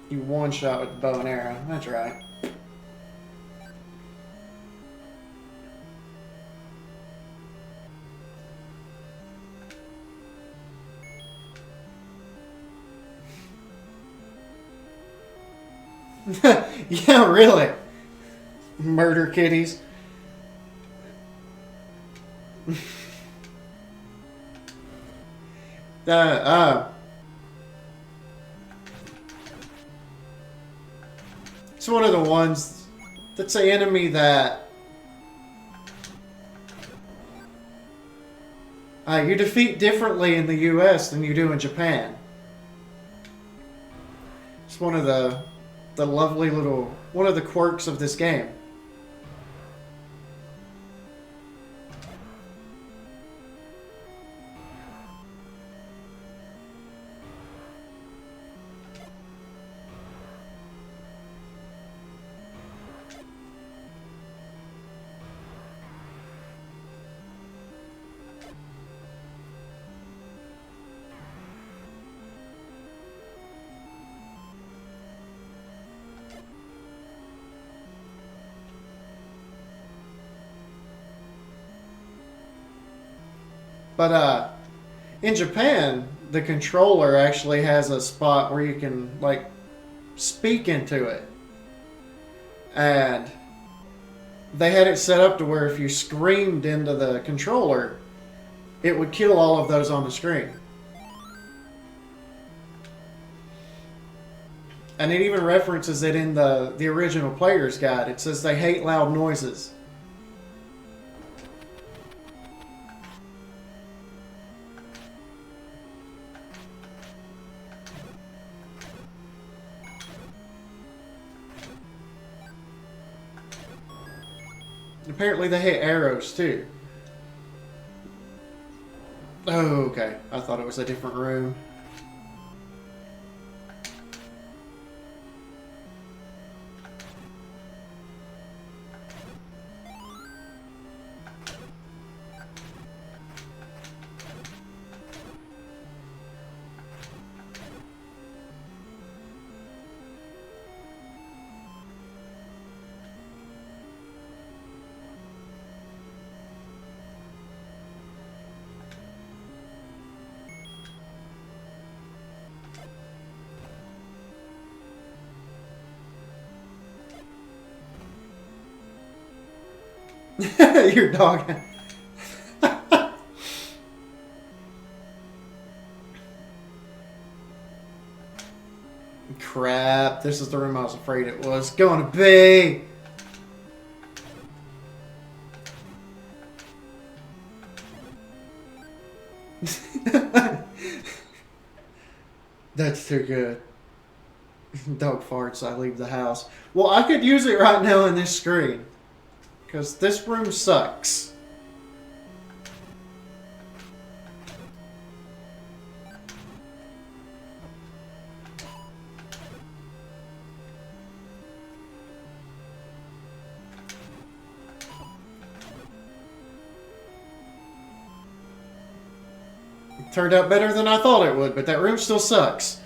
You one shot with the bow and arrow. That's right. Yeah, really. Murder kitties. uh, it's one of the ones that's the enemy that you defeat differently in the US than you do in Japan. It's one of the lovely little one of the quirks of this game. But in Japan, the controller actually has a spot where you can like speak into it, and they had it set up to where if you screamed into the controller, it would kill all of those on the screen. And it even references it in the original player's guide. It says they hate loud noises. Apparently they hate arrows too. Oh, okay. I thought it was a different room. Your dog. Crap, this is the room I was afraid it was going to be. That's too good. Dog farts, I leave the house. Well, I could use it right now in this screen. Because this room sucks. It turned out better than I thought it would, but that room still sucks.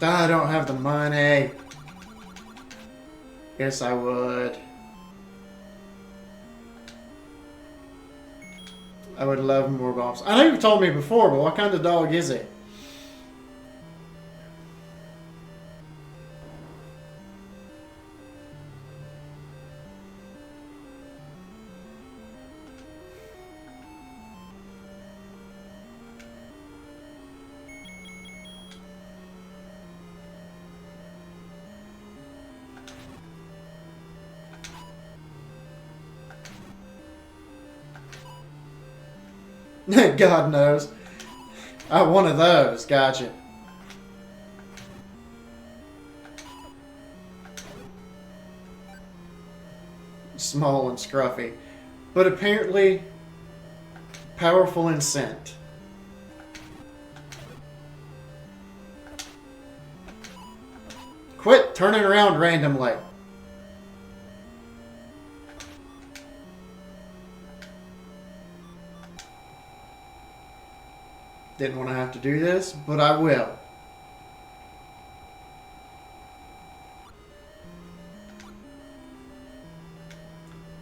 I don't have the money. Yes, I would. I would love more bombs. I know you've told me before, but what kind of dog is it? God knows. One of those. Gotcha. Small and scruffy. But apparently powerful in scent. Quit turning around randomly. Didn't want to have to do this, but I will.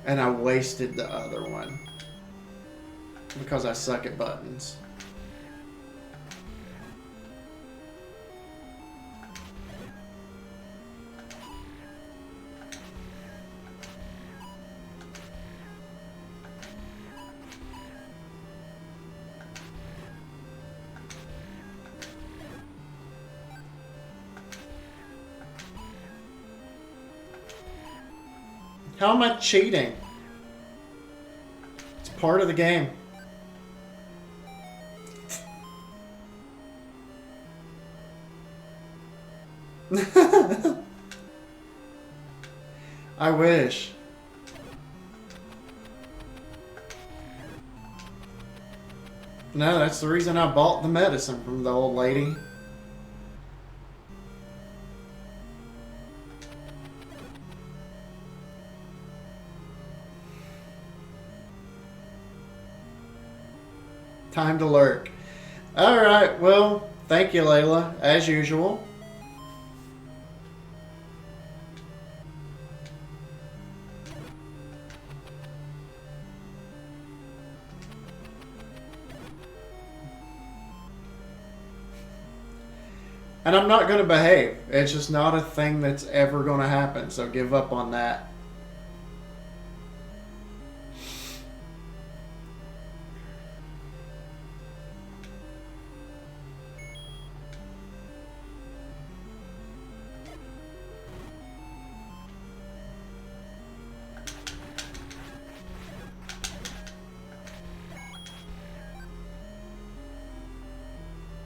And I wasted the other one. Because I suck at buttons. How am I cheating? It's part of the game. I wish. No, that's the reason I bought the medicine from the old lady. Time to lurk. Alright, well, thank you, Layla, as usual. And I'm not going to behave. It's just not a thing that's ever going to happen, so give up on that.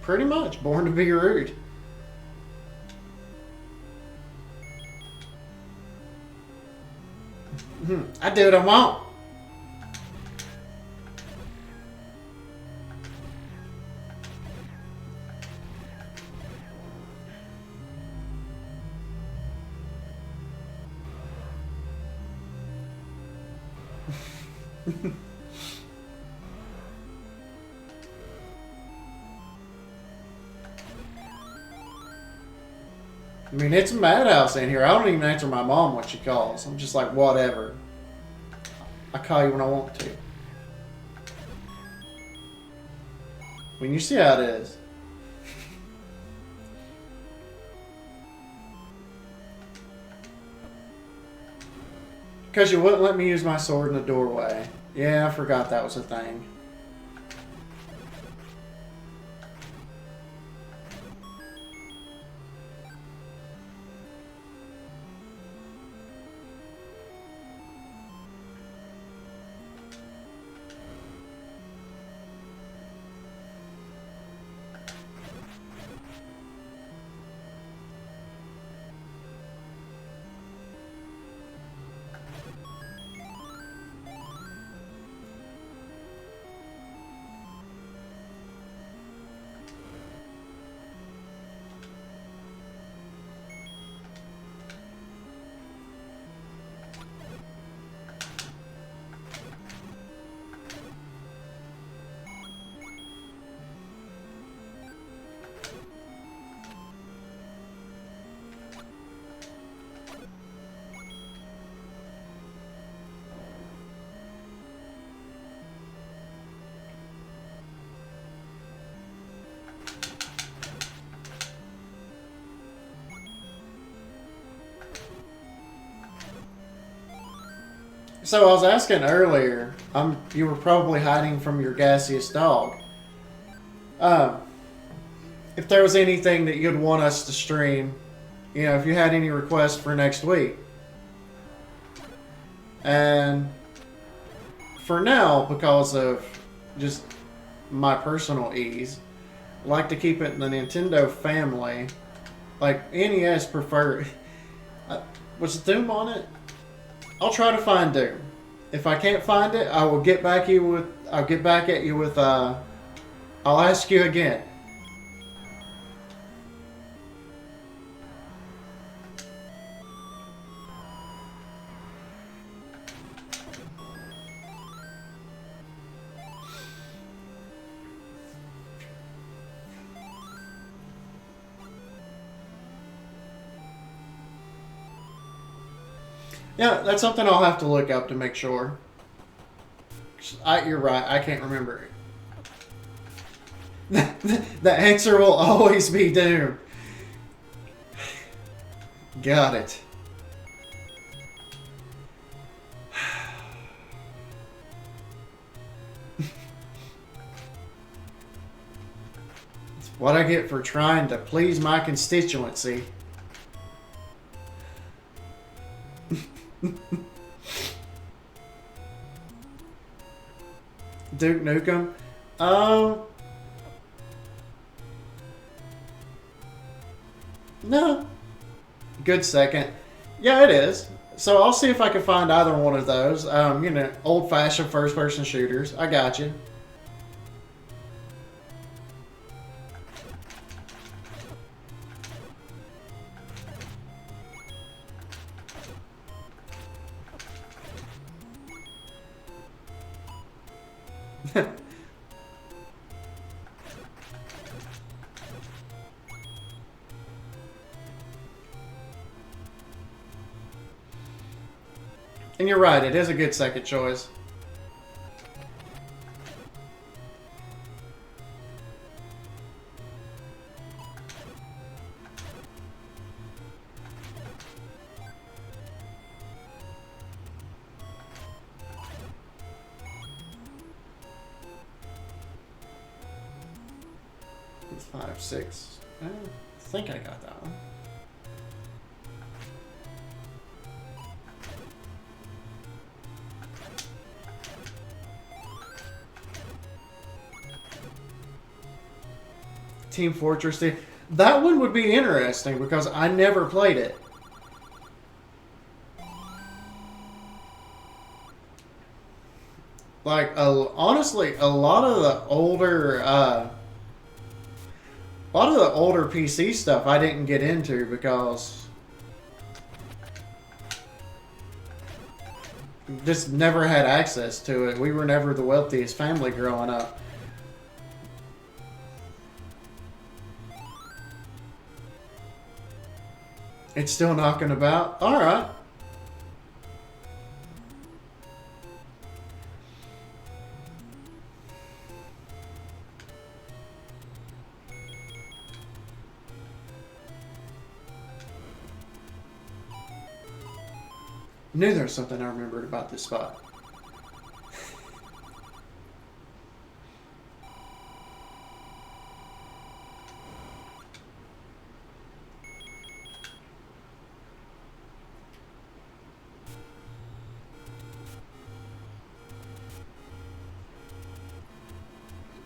Pretty much. Born to be rude. I do what I want. I mean, it's a madhouse in here. I don't even answer my mom when she calls. I'm just like, whatever. I call you when I want to. When you see how it is. Because you wouldn't let me use my sword in the doorway. Yeah, I forgot that was a thing. So I was asking earlier, you were probably hiding from your gaseous dog. If there was anything that you'd want us to stream, you know, if you had any requests for next week. And for now, because of just my personal ease, I like to keep it in the Nintendo family. Like, NES prefer... was Doom on it? I'll try to find Doom. If I can't find it, I will get back at you with I'll ask you again. Yeah, that's something I'll have to look up to make sure. You're right, I can't remember it. The answer will always be Doom. Got it. It's what I get for trying to please my constituency. Duke Nukem? No. Good second. Yeah, it is. So I'll see if I can find either one of those. Old fashioned first person shooters. I got you. And you're right, it is a good second choice. It's 5, 6. I think I got that one. Team Fortress. That one would be interesting because I never played it. Like, honestly, a lot of the older PC stuff I didn't get into because just never had access to it. We were never the wealthiest family growing up. It's still knocking about. All right. Knew there was something I remembered about this spot.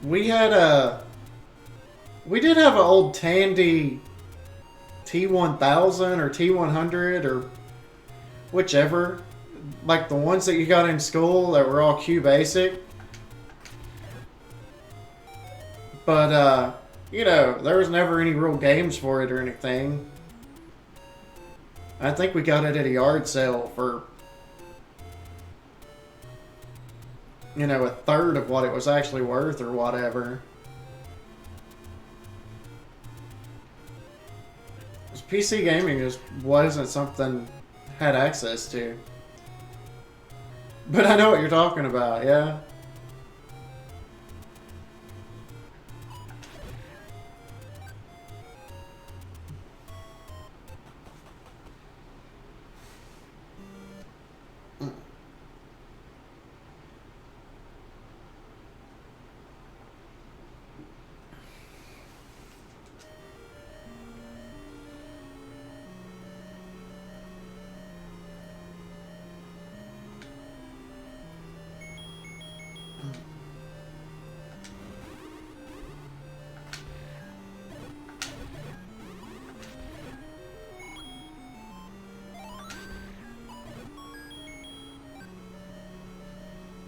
We did have an old Tandy T1000 or T100 or whichever, like the ones that you got in school that were all Q basic. But there was never any real games for it or anything. I think we got it at a yard sale for a third of what it was actually worth or whatever. 'Cause PC gaming just wasn't something I had access to. But I know what you're talking about, yeah.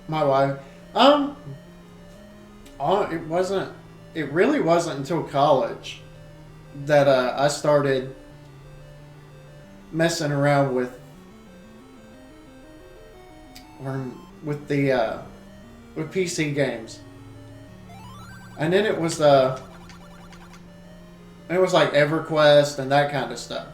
My wife. It wasn't. It really wasn't until college that I started messing around with the with PC games, and then it was like EverQuest and that kind of stuff.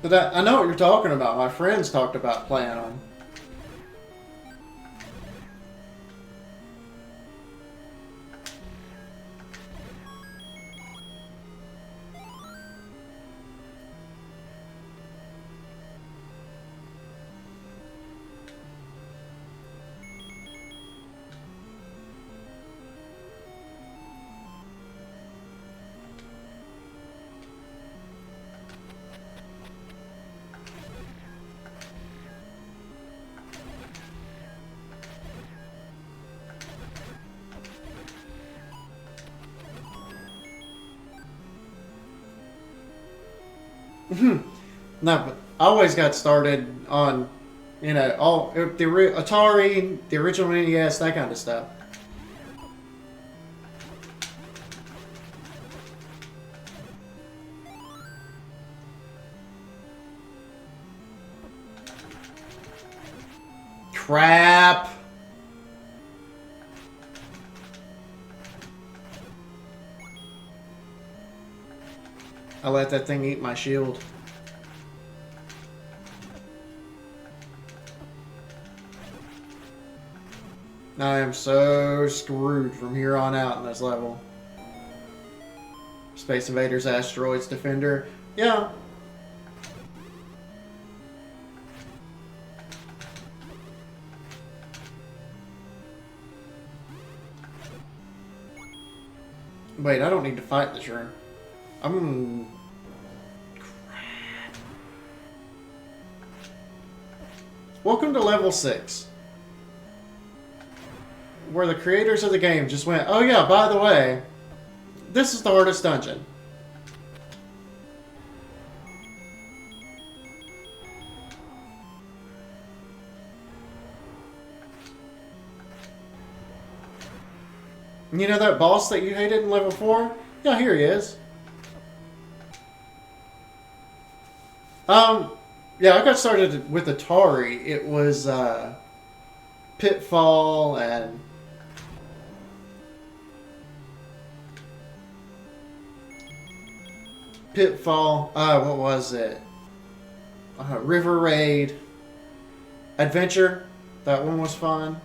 But I know what you're talking about. My friends talked about playing them. No, but I always got started on, all Atari, the original NES, that kind of stuff. Crap! I let that thing eat my shield. I am so screwed from here on out in this level. Space Invaders, Asteroids, Defender. Yeah. Wait, I don't need to fight this room. I'm... Crap. Welcome to level 6. Where the creators of the game just went, oh yeah, by the way, this is the hardest dungeon. You know that boss that you hated in level 4? Yeah, here he is. Yeah, I got started with Atari. It was, Pitfall and... Pitfall, what was it? River Raid. Adventure, that one was fun.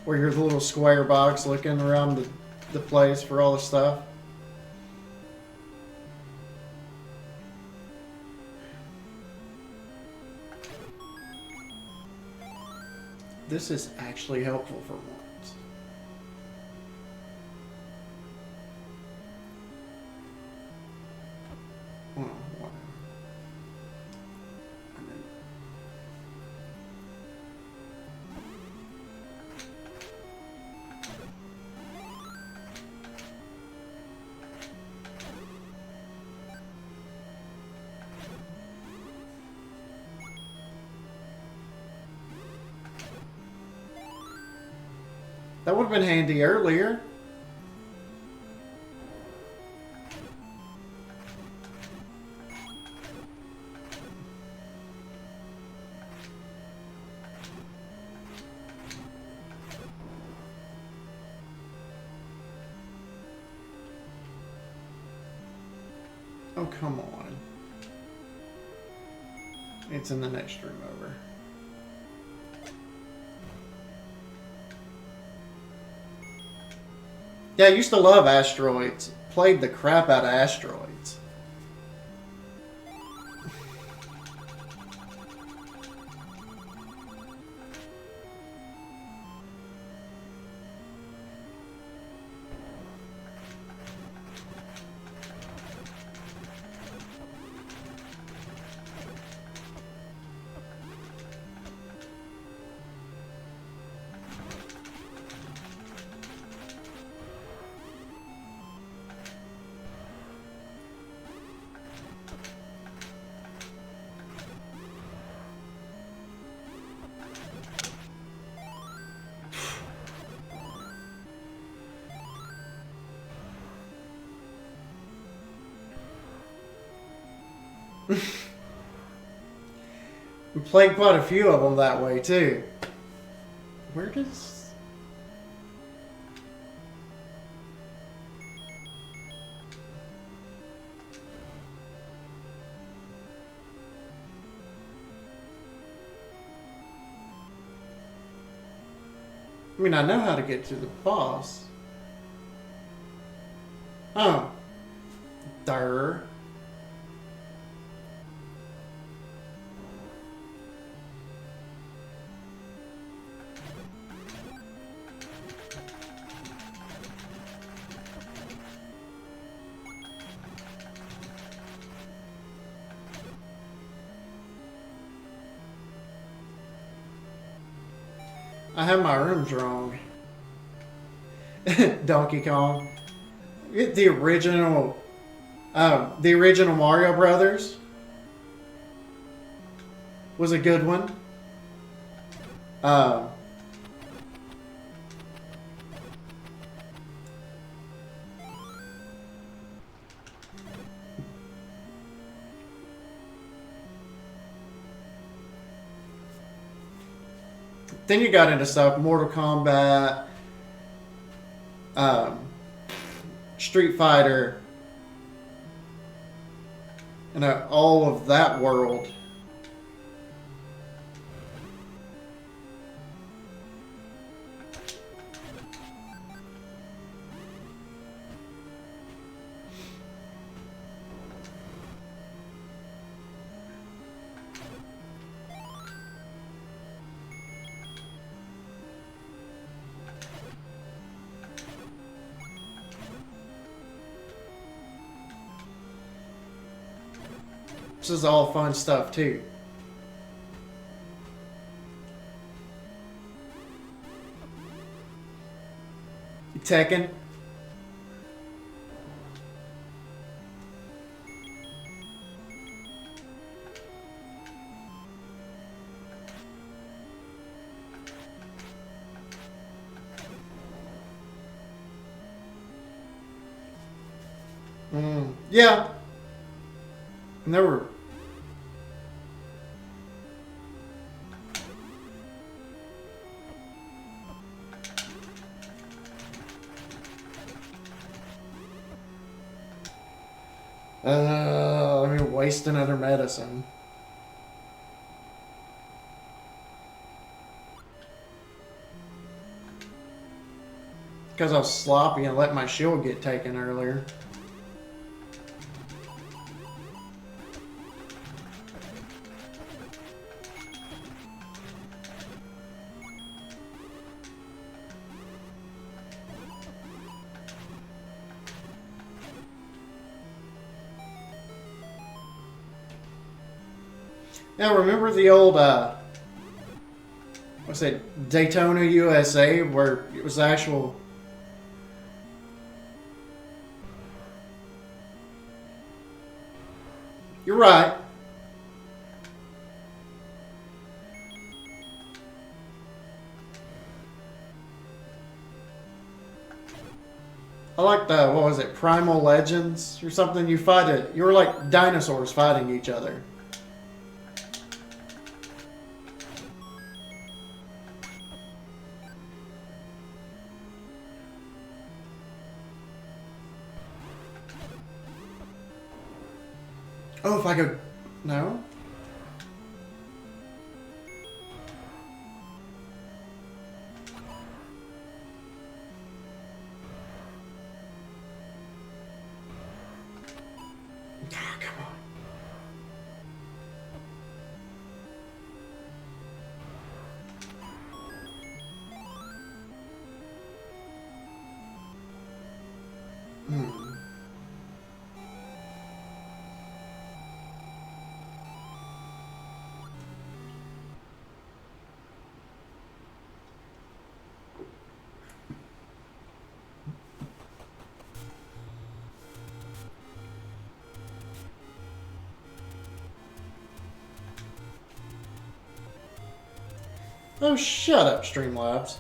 Where you're the little square box looking around the place for all the stuff. This is actually helpful for once. Oh, wow. That would have been handy earlier. Oh, come on. It's in the next room over. Yeah, I used to love Asteroids. Played the crap out of Asteroids. We played quite a few of them that way too. Where does... I mean, I know how to get to the boss. Oh. Durr. I have my rooms wrong. Donkey Kong. Get the original The original Mario Brothers was a good one. Uh, then you got into stuff, Mortal Kombat, um, Street Fighter, and all of that world. This is all fun stuff too. Tekken. Yeah. And there were... let me waste another medicine. Because I was sloppy and let my shield get taken earlier. Now remember the old, what's it, Daytona, USA, where it was actual... You're right. I like the, what was it, Primal Legends or something? You fight it. You were like dinosaurs fighting each other. Oh, if I go... No? Ah, come on. Oh, shut up, Streamlabs.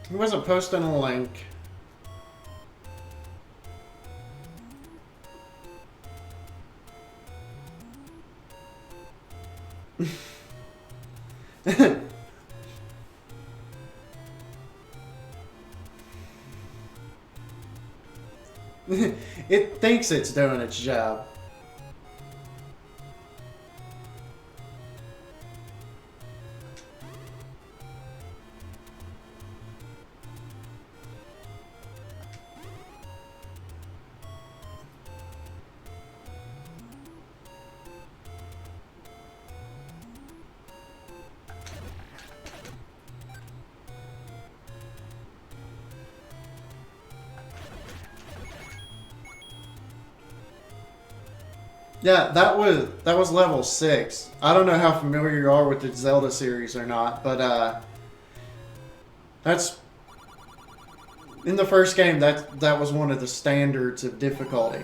He wasn't posting a link. It thinks it's doing its job. Yeah, that was level 6. I don't know how familiar you are with the Zelda series or not, but that's in the first game. That was one of the standards of difficulty.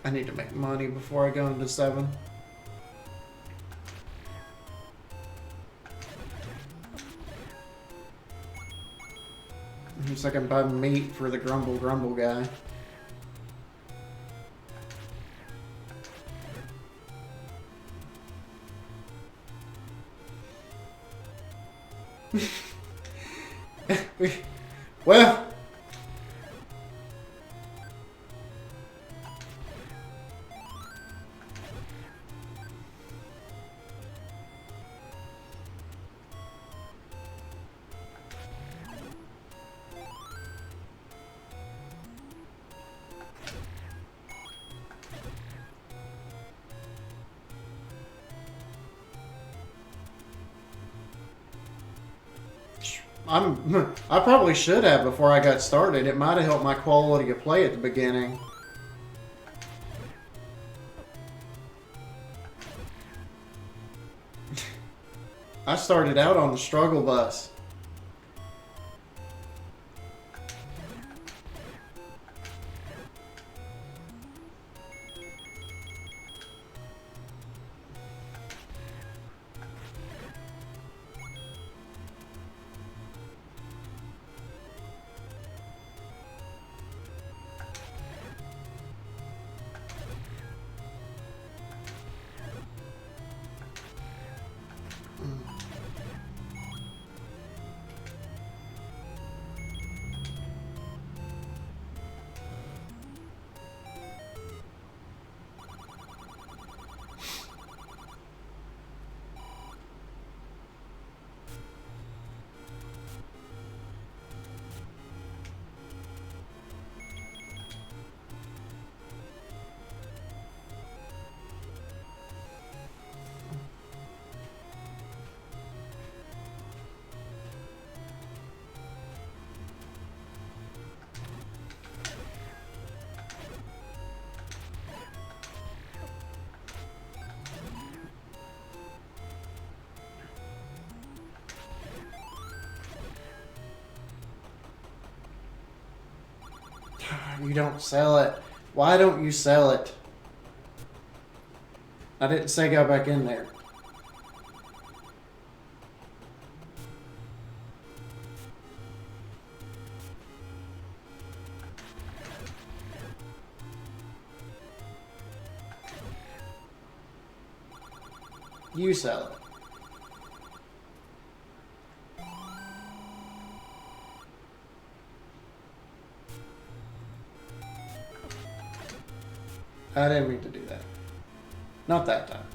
I need to make money before I go into 7. Looks like I'm buying meat for the Grumble Grumble guy. Well, I probably should have before I got started. It might have helped my quality of play at the beginning. I started out on the struggle bus. You don't sell it. Why don't you sell it? I didn't say go back in there. You sell it. I didn't mean to do that. Not that time.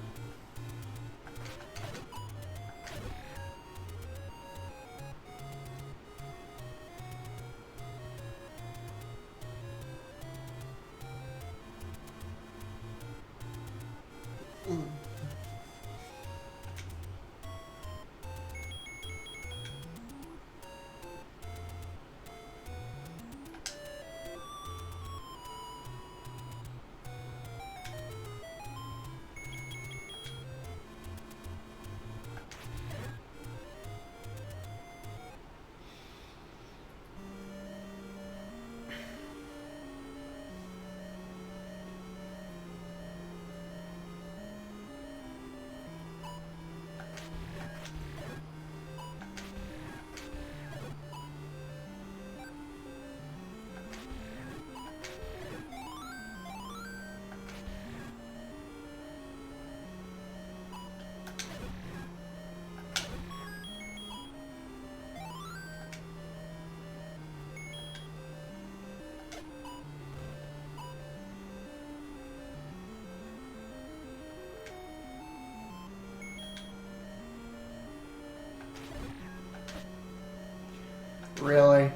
Really?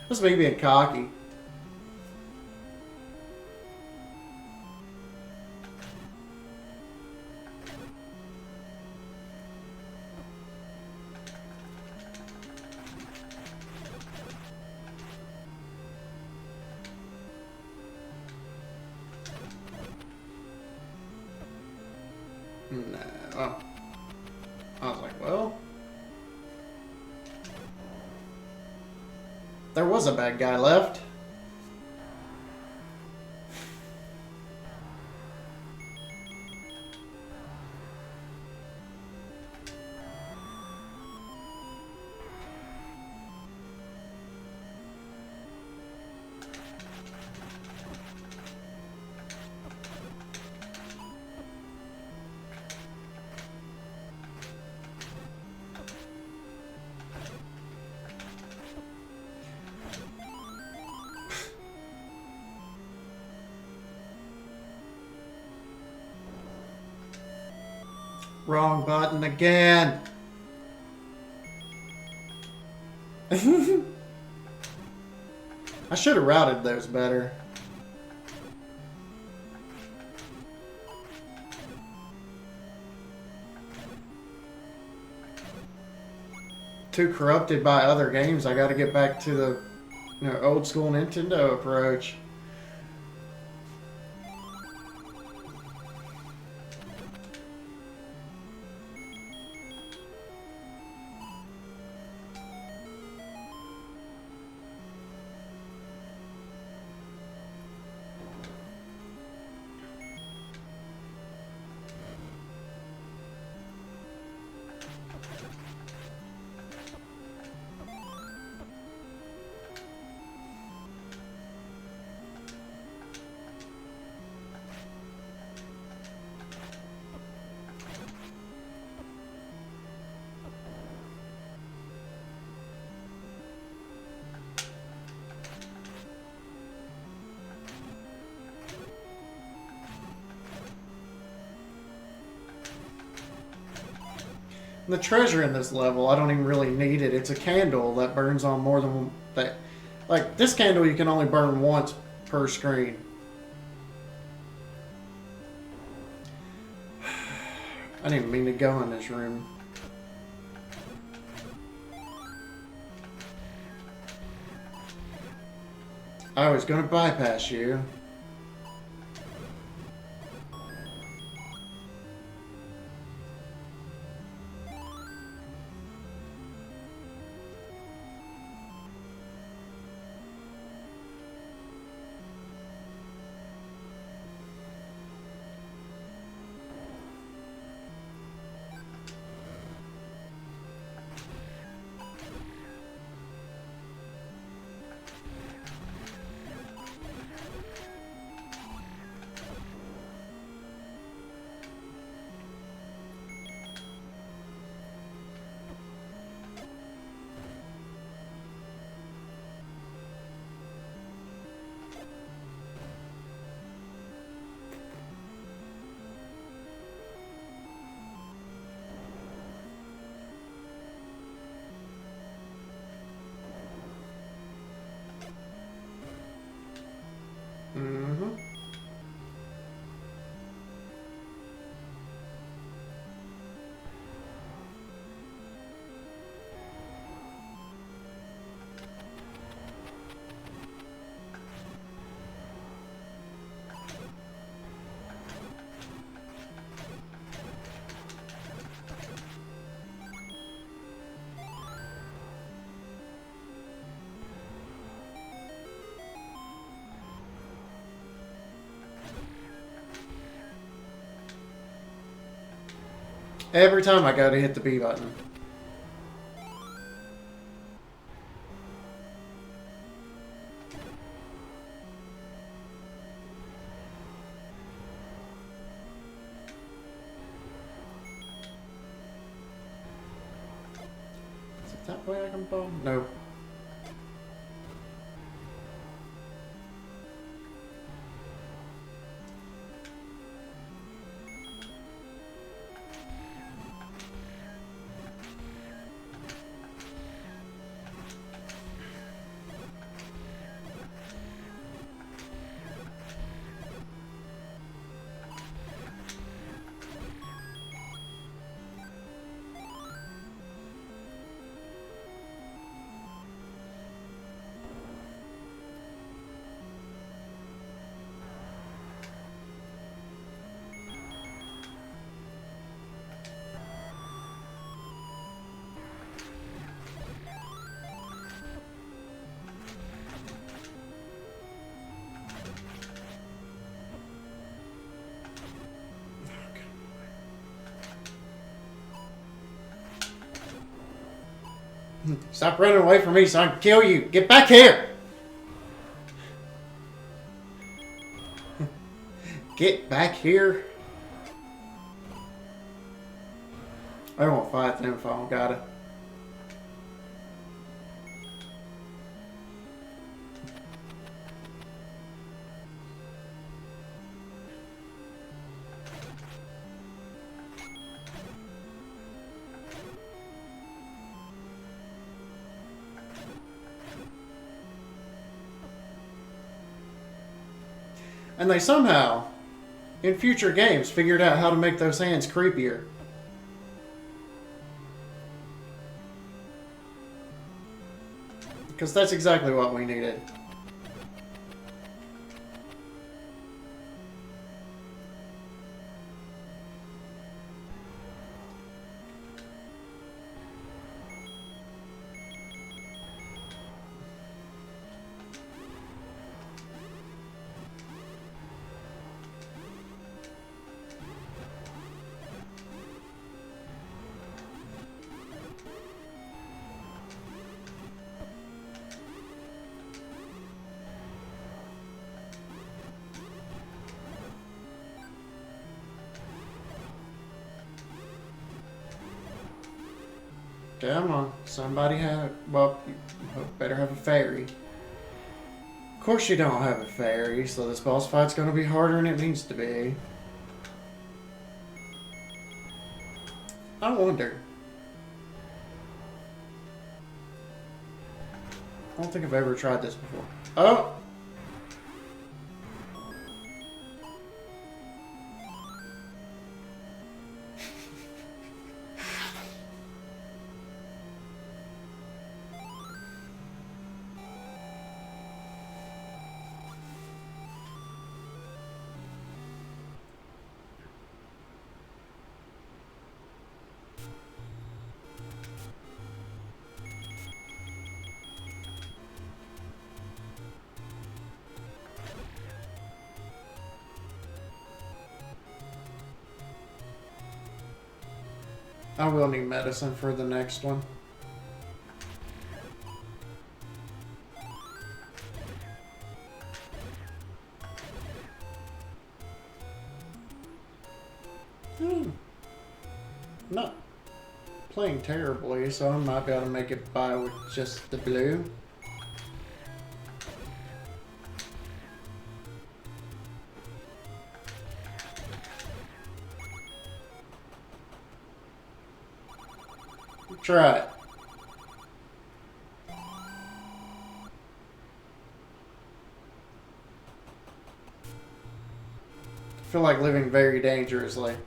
That's me being cocky. No. Oh. I was like, well. There was a bad guy left. Wrong button again. I should have routed those better. Too corrupted by other games. I got to get back to the old school Nintendo approach. The treasure in this level, I don't even really need it. It's a candle that burns on more than that. Like, this candle you can only burn once per screen. I didn't mean to go in this room. I was going to bypass you. Mm-hmm. Every time I go to hit the B button. Is it that way I can bomb? No. Stop running away from me so I can kill you. Get back here. Get back here. I won't fight them if I don't got it. And they somehow, in future games, figured out how to make those hands creepier. Because that's exactly what we needed. Come on, somebody have, well, you better have a fairy. Of course you don't have a fairy, so this boss fight's gonna be harder than it needs to be. I wonder. I don't think I've ever tried this before. Oh! I will need medicine for the next one. Not playing terribly, so I might be able to make it by with just the blue. Try it. I feel like living very dangerously.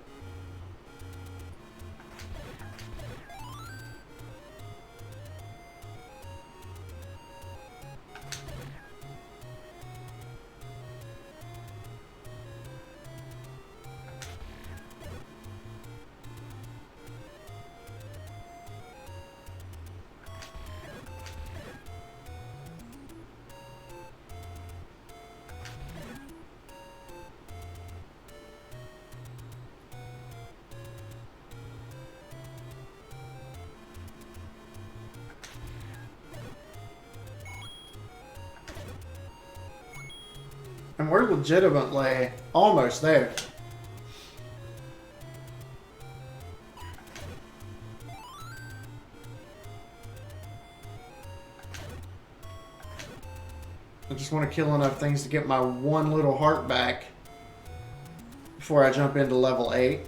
And we're legitimately almost there. I just want to kill enough things to get my one little heart back before I jump into level 8.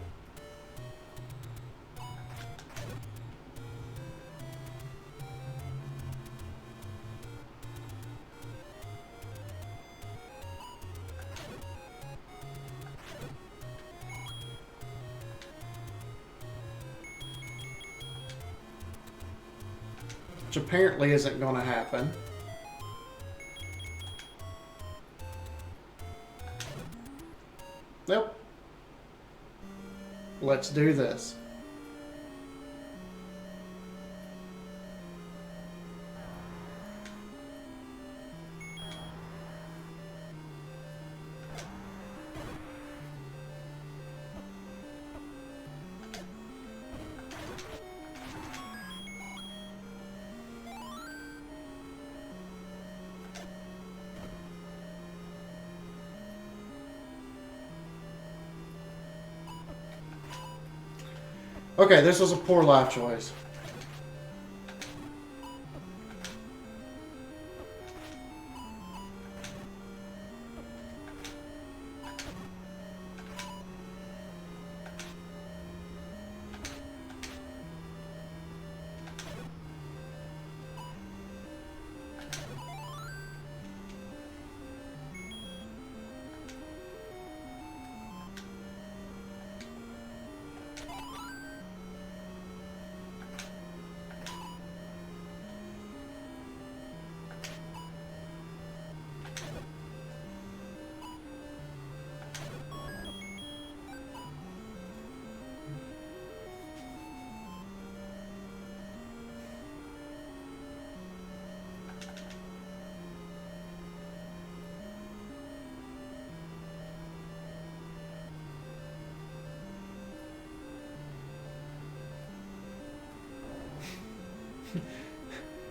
Which apparently isn't going to happen. Nope. Let's do this. Okay, this was a poor life choice.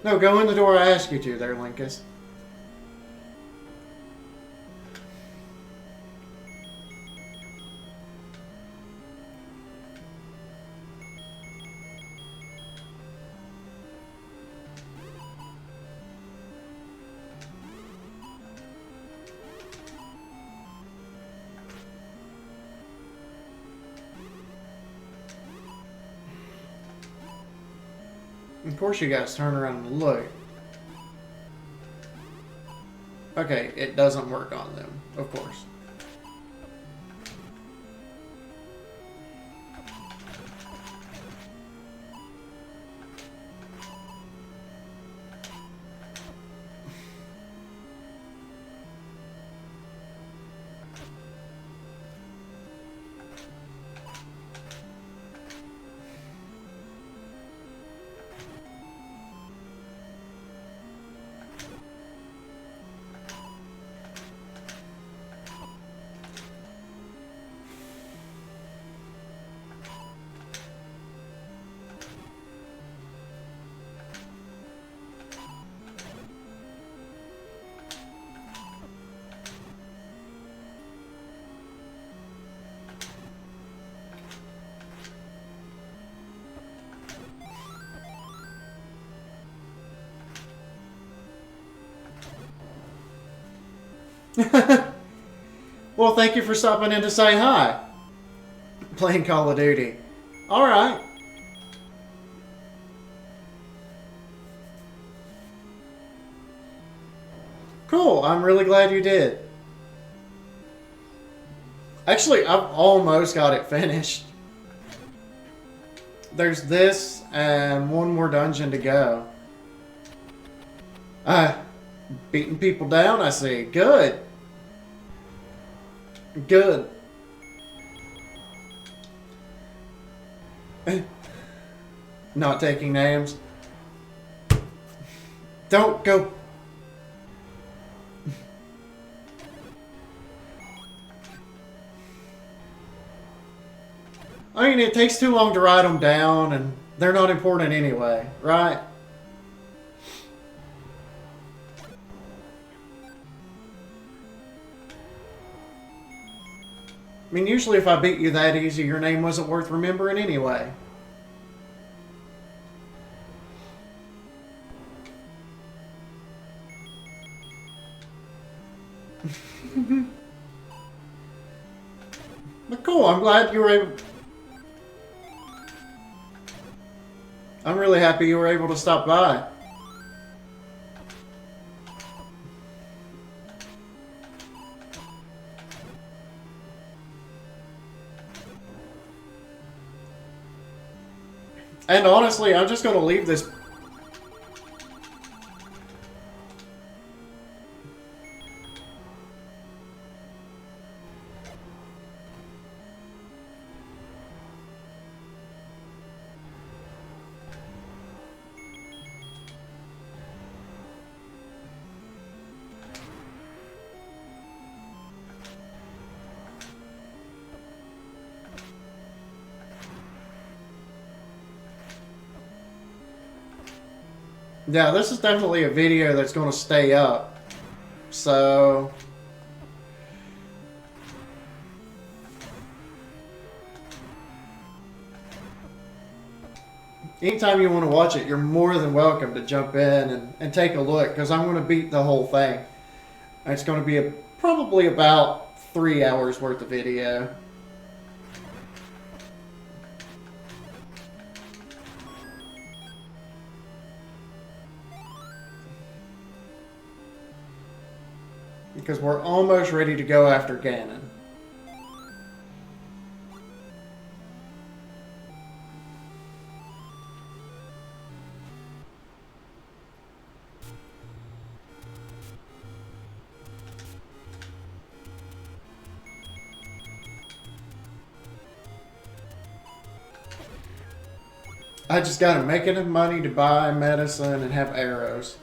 No, go in the door I asked you to there, Linkus. Of course you guys turn around and look. Okay, it doesn't work on them, of course. Well, thank you for stopping in to say hi. Playing Call of Duty. Alright. Cool, I'm really glad you did. Actually, I've almost got it finished. There's this and one more dungeon to go. Beating people down, I see. Good. Good. Not taking names. Don't go. I mean, it takes too long to write them down, and they're not important anyway, right? I mean, usually if I beat you that easy, your name wasn't worth remembering anyway. But cool, I'm glad you were able... I'm really happy you were able to stop by. And honestly, I'm just going to leave this... Yeah, this is definitely a video that's going to stay up. So... anytime you want to watch it, you're more than welcome to jump in and take a look because I'm going to beat the whole thing. It's going to be probably about 3 hours worth of video. Because we're almost ready to go after Ganon. I just gotta make enough money to buy medicine and have arrows.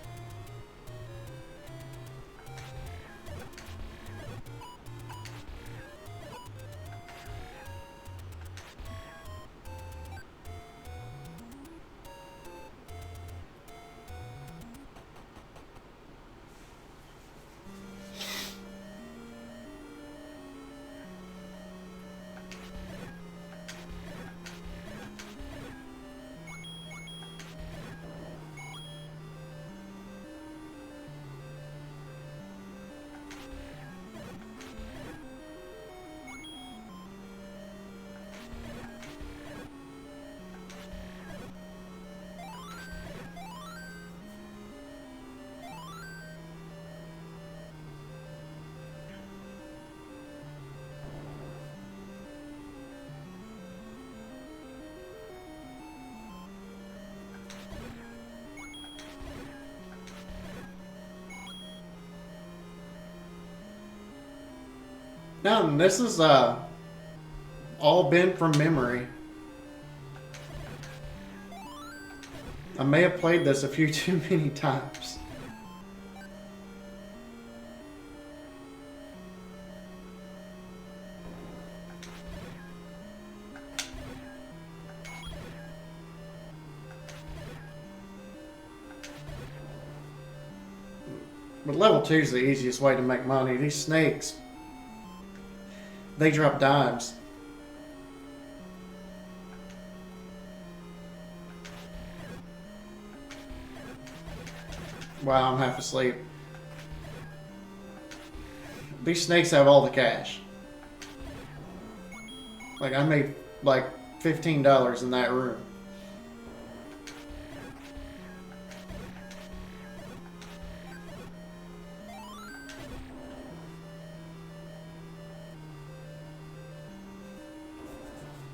Now, this is all been from memory. I may have played this a few too many times. But level 2 is the easiest way to make money. These snakes, they drop dimes. Wow, I'm half asleep. These snakes have all the cash. Like, I made like $15 in that room.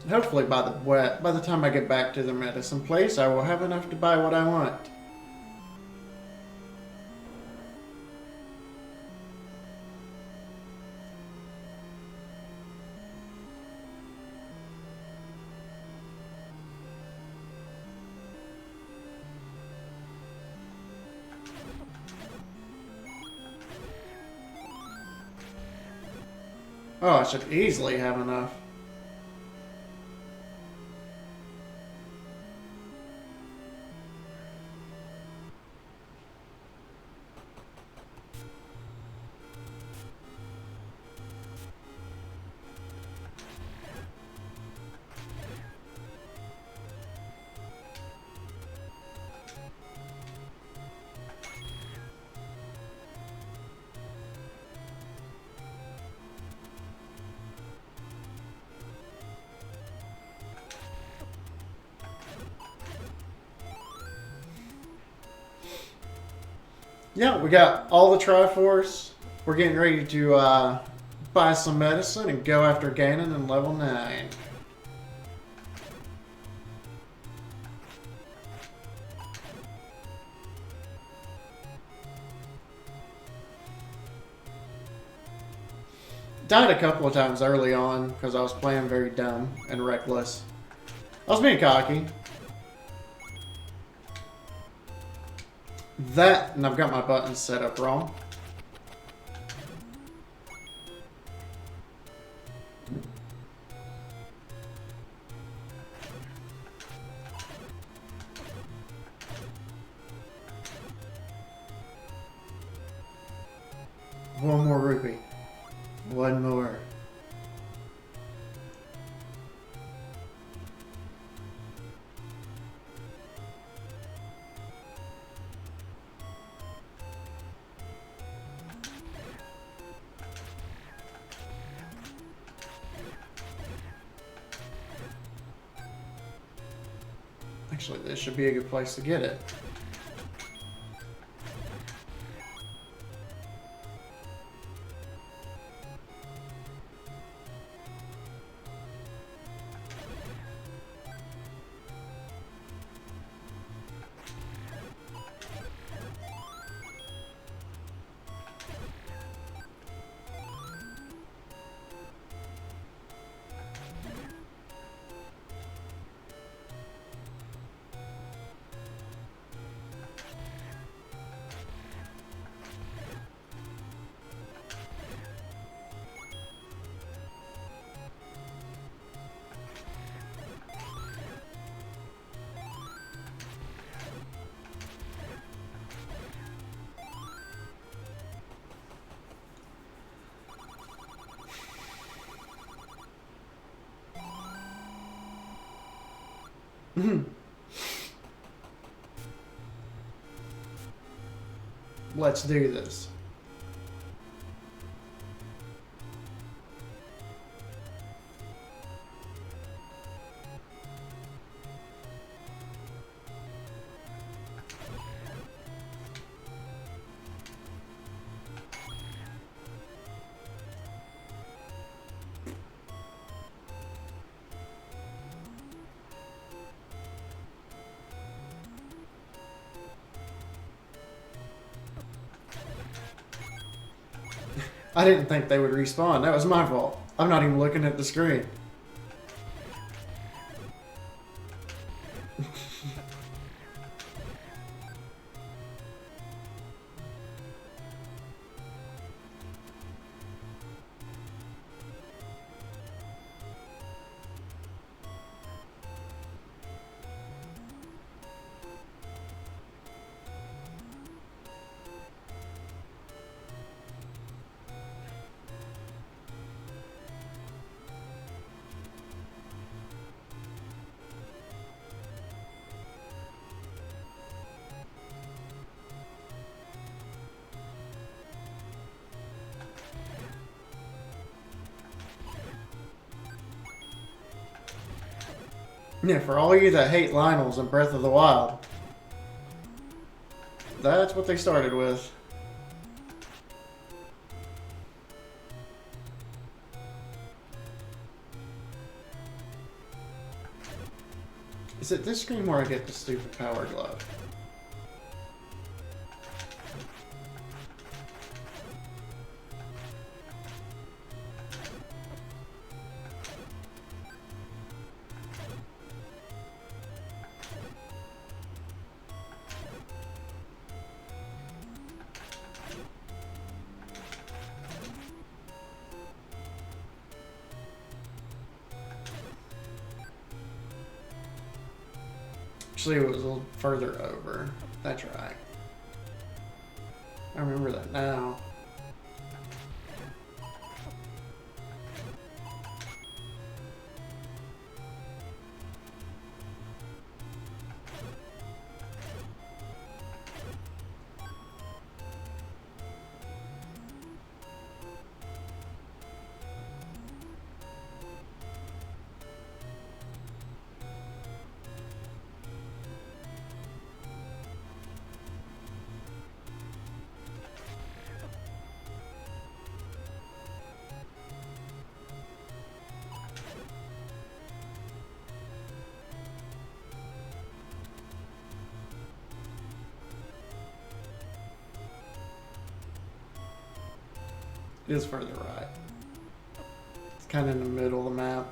Hopefully by the time I get back to the medicine place, I will have enough to buy what I want. Oh, I should easily have enough. Yeah, we got all the Triforce. We're getting ready to buy some medicine and go after Ganon in level 9. Died a couple of times early on because I was playing very dumb and reckless. I was being cocky. That, and I've got my buttons set up wrong. One more rupee. One more. Actually, this should be a good place to get it. Let's do this. I didn't think they would respawn. That was my fault. I'm not even looking at the screen. Yeah, for all you that hate Lionels and Breath of the Wild, that's what they started with. Is it this screen where I get the stupid power glove? Actually, it was a little further over. That's right. I remember that now. It is further right. It's kind of in the middle of the map.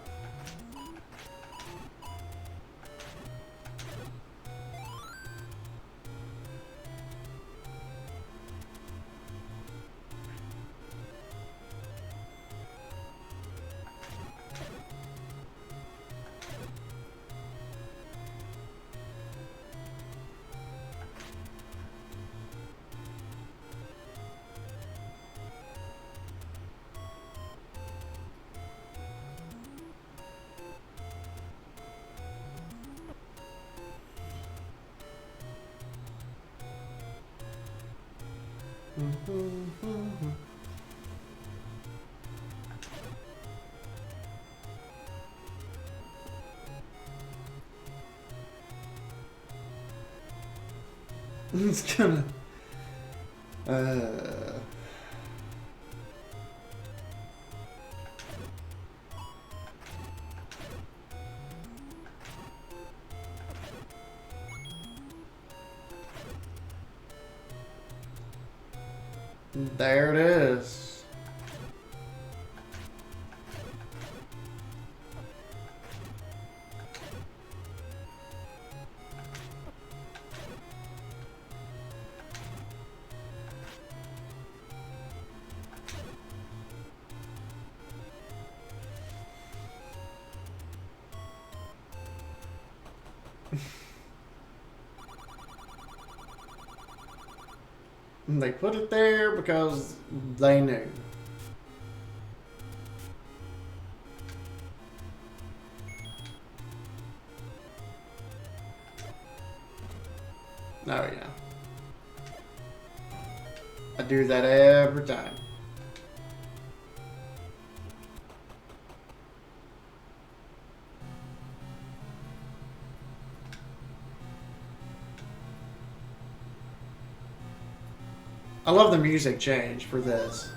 It's gonna. Uh, there it is. And they put it there because they knew. Oh yeah. I do that every time. I love the music change for this.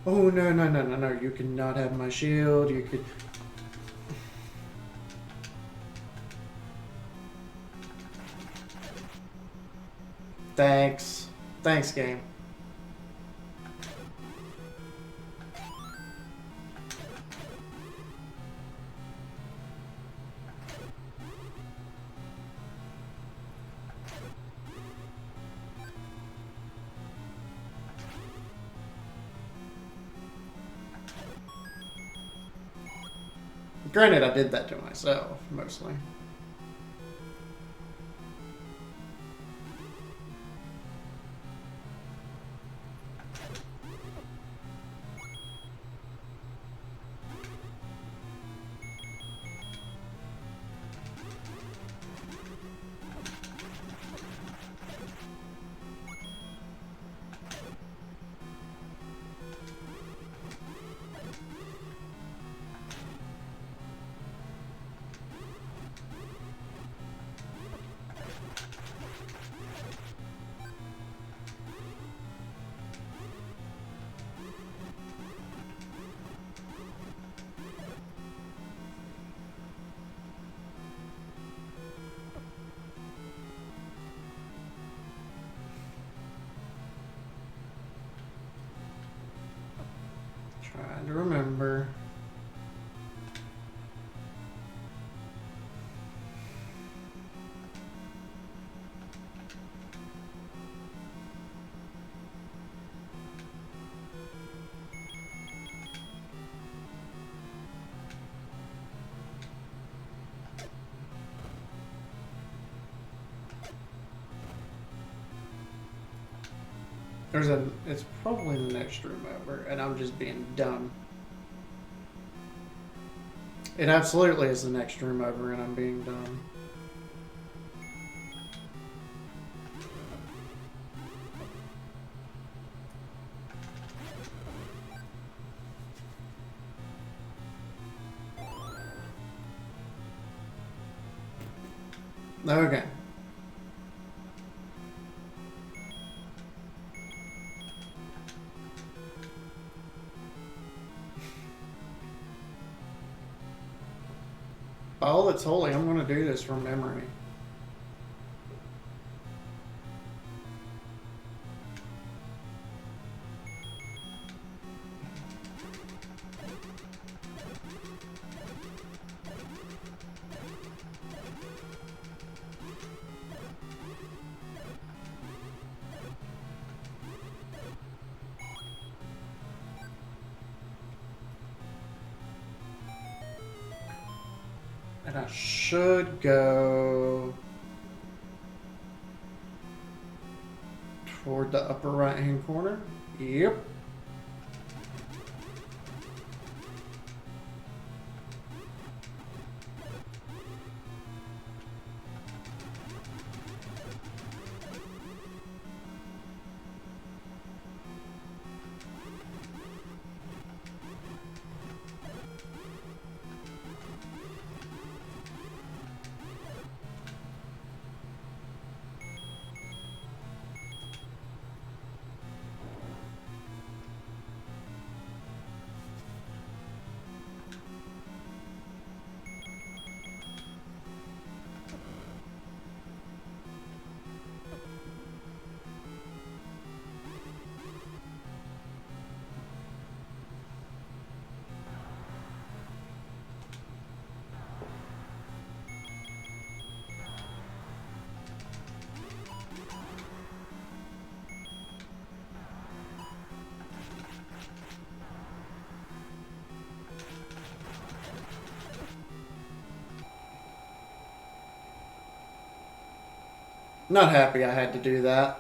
Oh, no, no, no, no, no. You cannot have my shield. You could... Thanks. Thanks, game. Granted, I did that to myself, mostly. Trying to remember. There's a... It's probably the next room over, and I'm just being dumb. It absolutely is the next room over, and I'm being dumb. Okay. By all that's holy, I'm going to do this from memory. And I should go toward the upper right hand corner. Yep. Not happy I had to do that,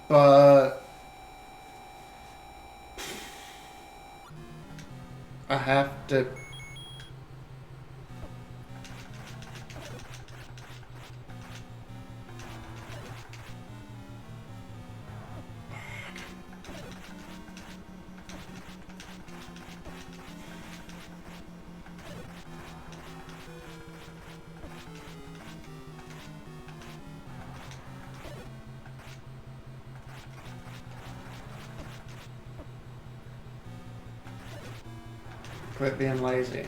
but I have to. Quit being lazy.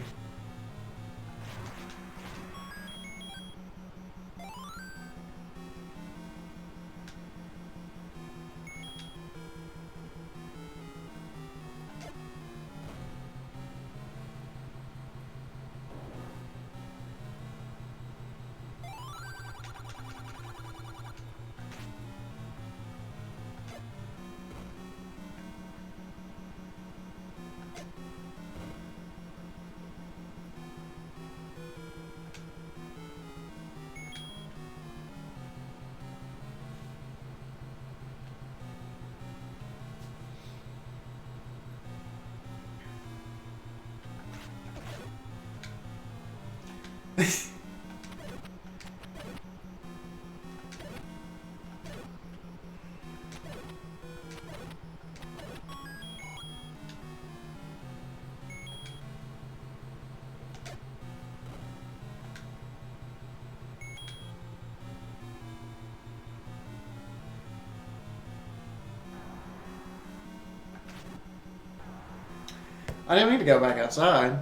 I didn't mean to go back outside.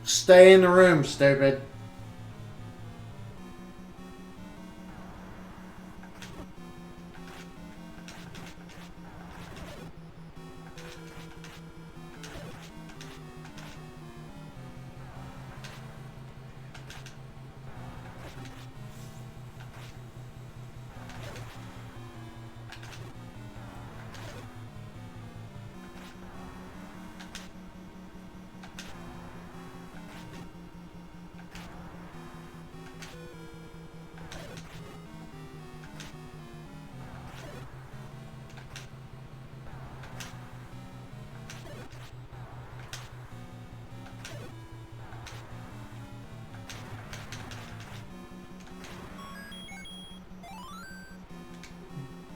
Stay in the room, stupid.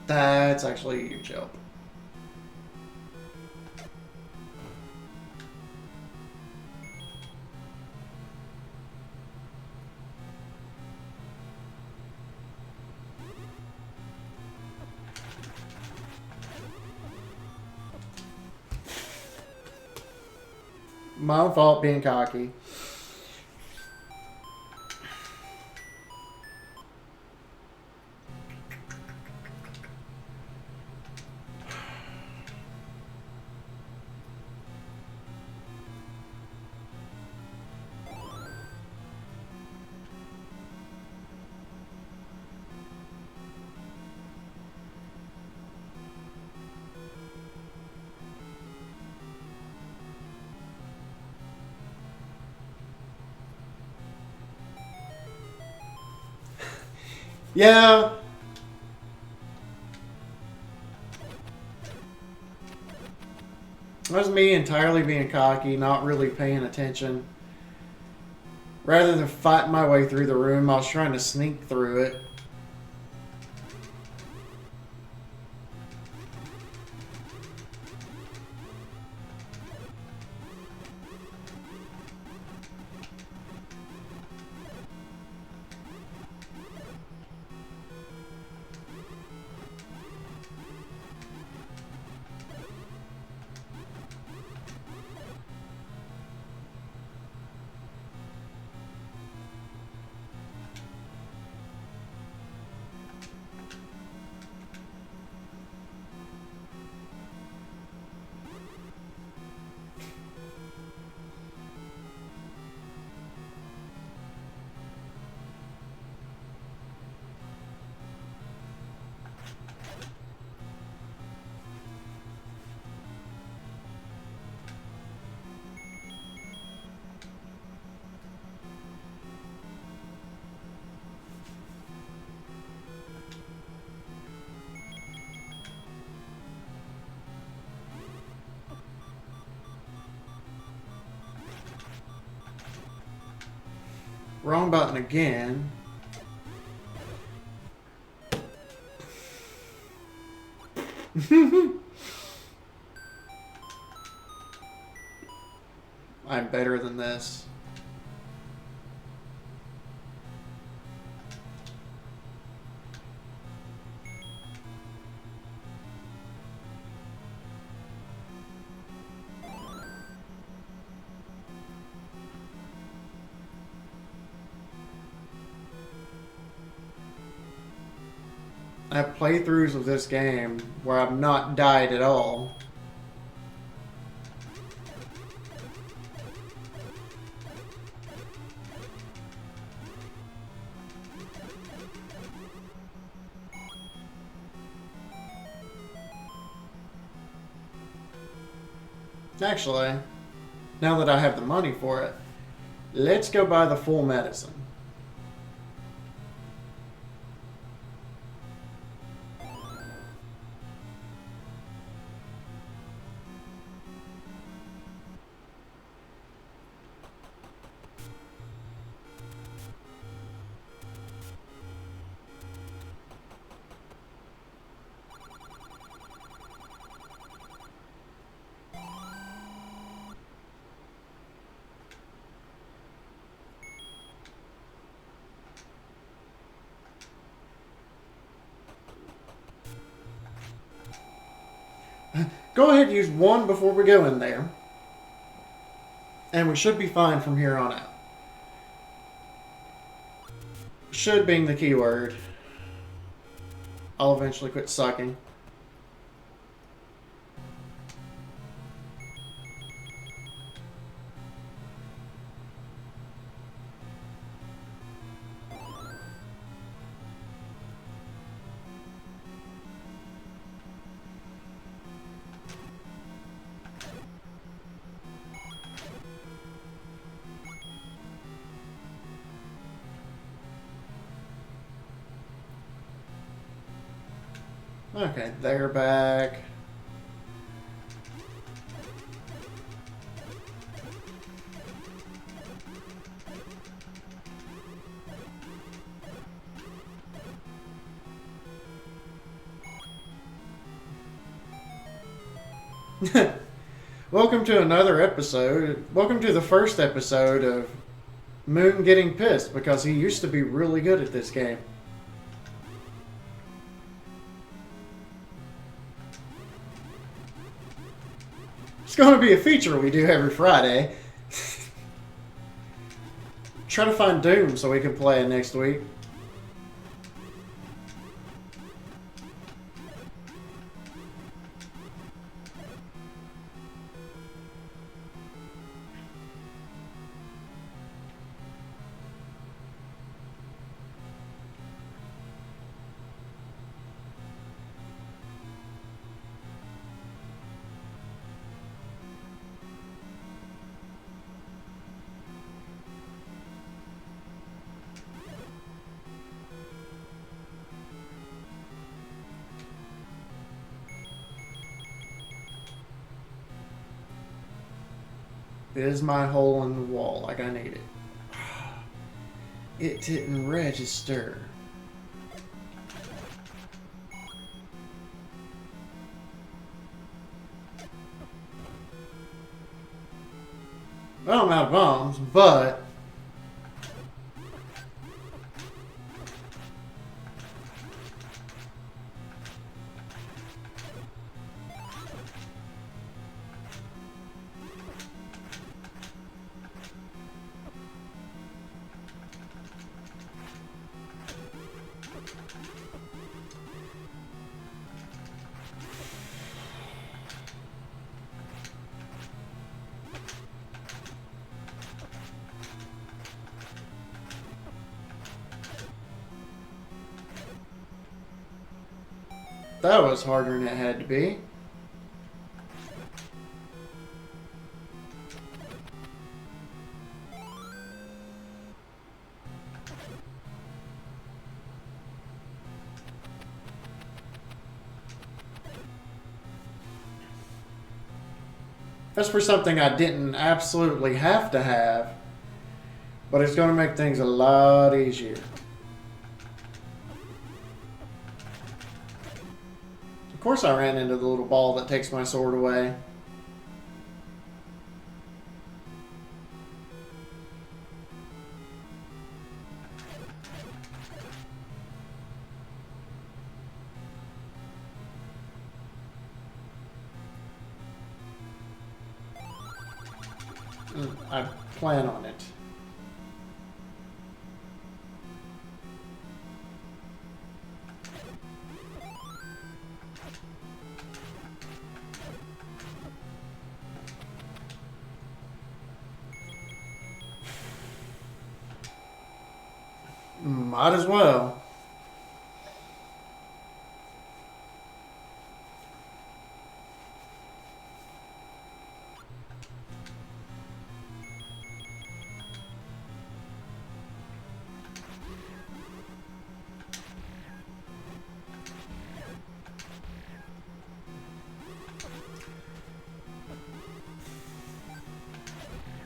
That's actually a huge help. My own fault being cocky. Yeah. That was me entirely being cocky, not really paying attention. Rather than fighting my way through the room, I was trying to sneak through it. Wrong button again. I'm better than this. I have playthroughs of this game where I've not died at all. Actually, now that I have the money for it, let's go buy the full medicine. Go ahead and use one before we go in there. And we should be fine from here on out. Should being the key word. I'll eventually quit sucking. Okay, they're back. Welcome to another episode. Welcome to the first episode of Moon getting pissed because he used to be really good at this game. It's going to be a feature we do every Friday. Try to find Doom so we can play it next week. Is my hole in the wall like I need it? It didn't register. Well, I'm out of bombs, but that was harder than it had to be. That's for something I didn't absolutely have to have, but it's going to make things a lot easier. Of course I ran into the little ball that takes my sword away. I plan on it. Might as well.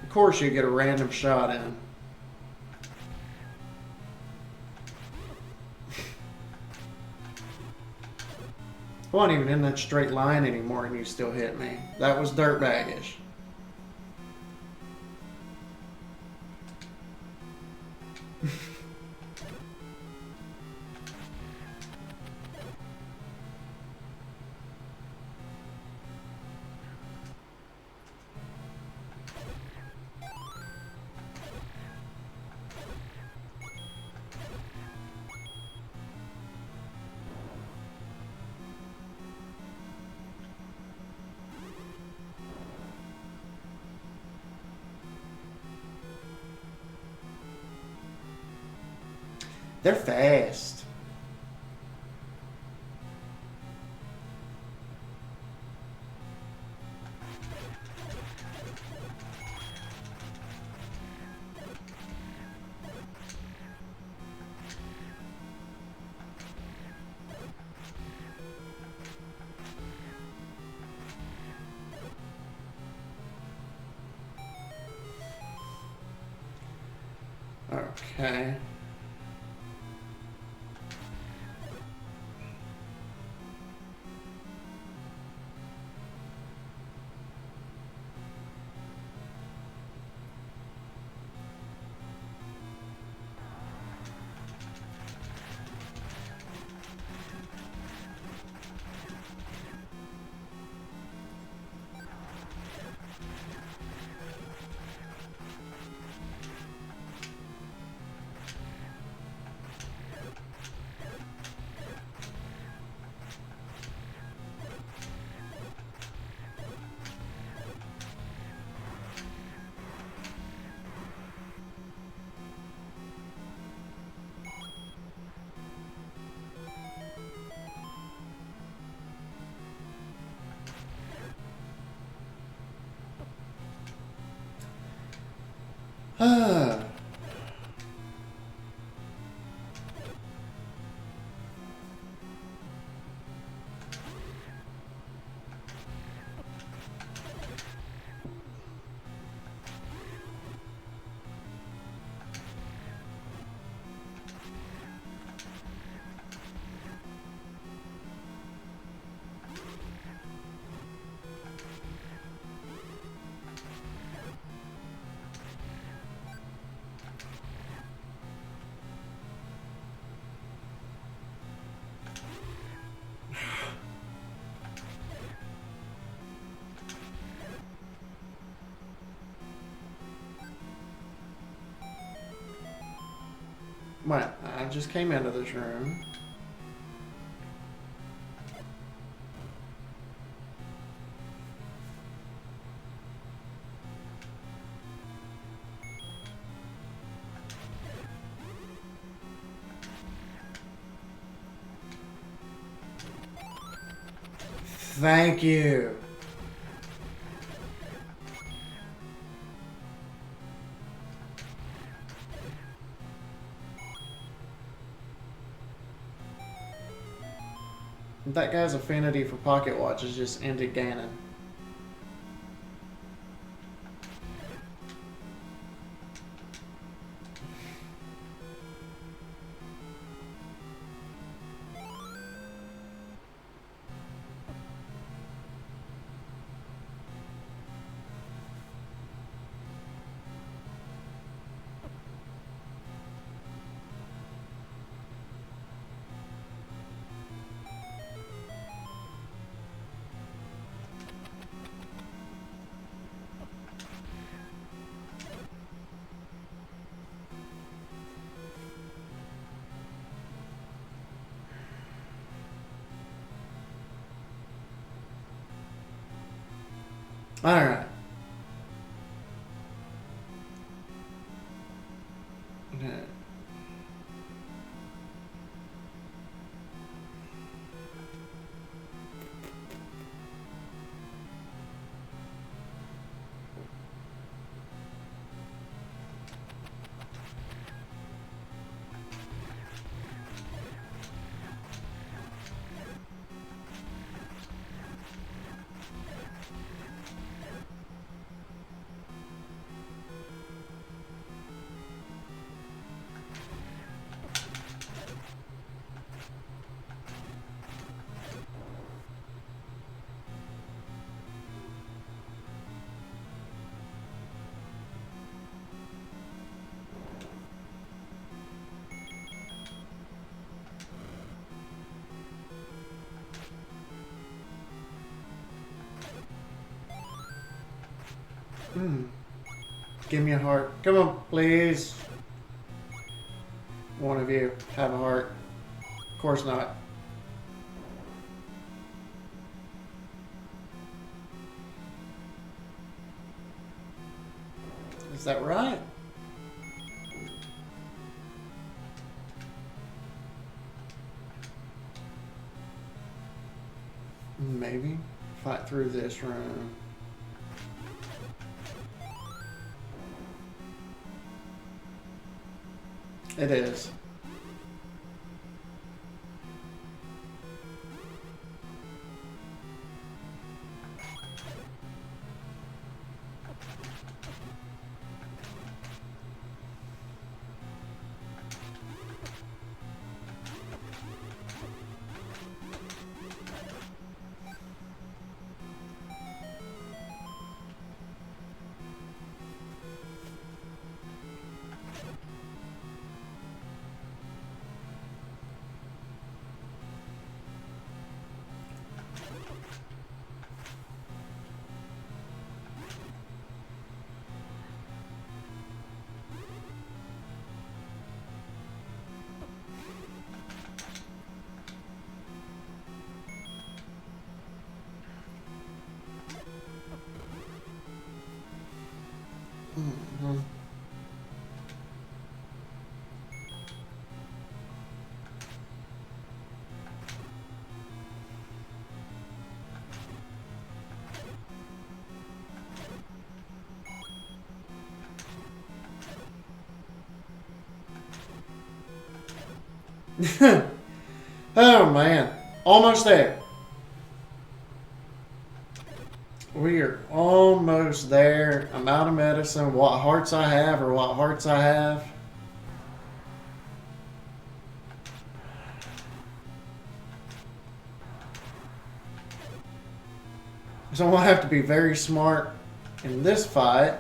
Of course you get a random shot in. I wasn't even in that straight line anymore and you still hit me. That was dirtbaggish. They're fast. Okay. Wait, I just came into this room. Thank you. That guy's affinity for pocket watches just ended Ganon. Alright. Give me a heart. Come on, please. One of you have a heart. Of course not. Is that right? Maybe. Fight through this room. It is. Mm-hmm. Oh man, almost there. We are almost there. I'm out of medicine. What hearts I have or what hearts I have. So I'm going to have to be very smart in this fight.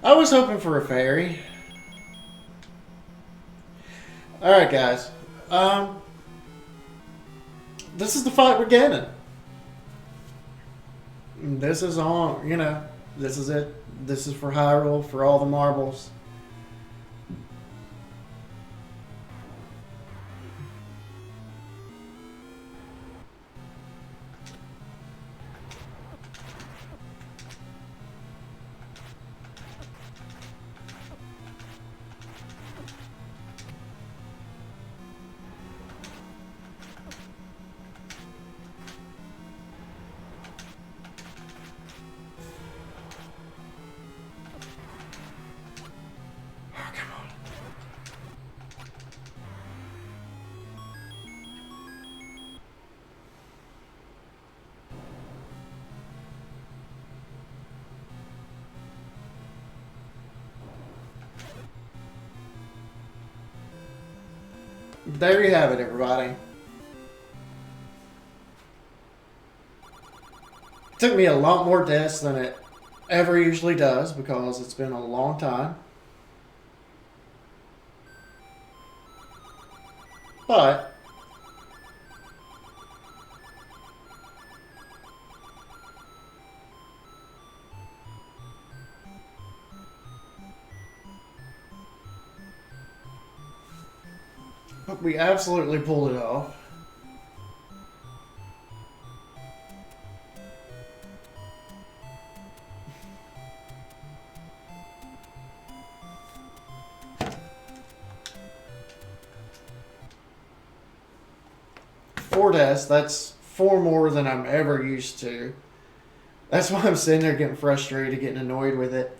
I was hoping for a fairy. Alright, guys. Um, this is the fight we're getting. This is on, this is it. This is for Hyrule, for all the marbles. Oh, come on. There you have it, everybody. It took me a lot more deaths than it ever usually does because it's been a long time. But we absolutely pulled it off. Four deaths, that's four more than I'm ever used to. That's why I'm sitting there getting frustrated, getting annoyed with it.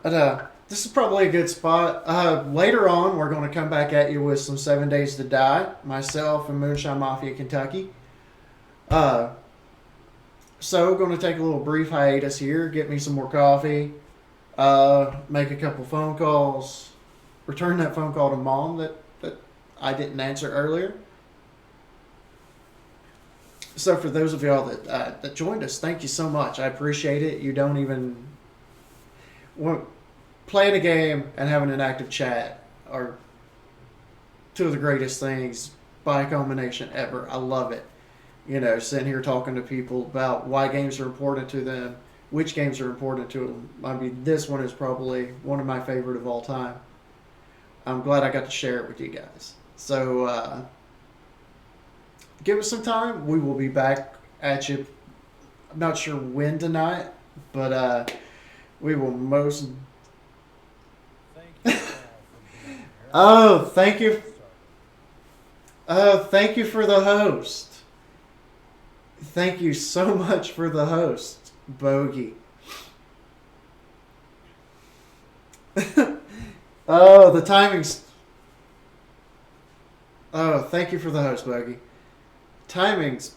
But this is probably a good spot. Later on, we're going to come back at you with some 7 Days to Die, myself and Moonshine Mafia Kentucky. So, going to take a little brief hiatus here, get me some more coffee, make a couple phone calls, return that phone call to Mom that I didn't answer earlier. So, for those of y'all that joined us, thank you so much. I appreciate it. You don't even... Playing a game and having an active chat are two of the greatest things by combination ever. I love it. Sitting here talking to people about why games are important to them, which games are important to them. I mean, this one is probably one of my favorite of all time. I'm glad I got to share it with you guys. So, give us some time. We will be back at you. I'm not sure when tonight, but we will most... Oh, thank you. Oh, thank you for the host. Thank you so much for the host, Bogey. Oh, the timing's... Oh, thank you for the host, Bogey. Timing's...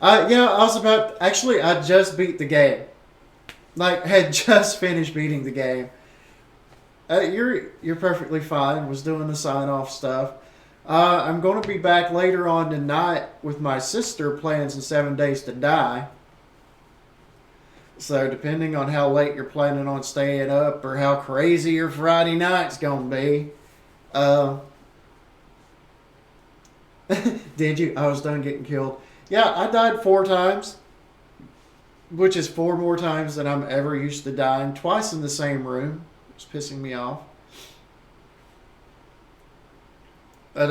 I was about... Actually, I just beat the game. Had just finished beating the game. You're perfectly fine. Was doing the sign-off stuff. I'm going to be back later on tonight with my sister playing some 7 Days to Die. So depending on how late you're planning on staying up or how crazy your Friday night's going to be. Did you? I was done getting killed. Yeah, I died 4 times. Which is 4 more times than I'm ever used to dying. Twice in the same room. It's pissing me off. But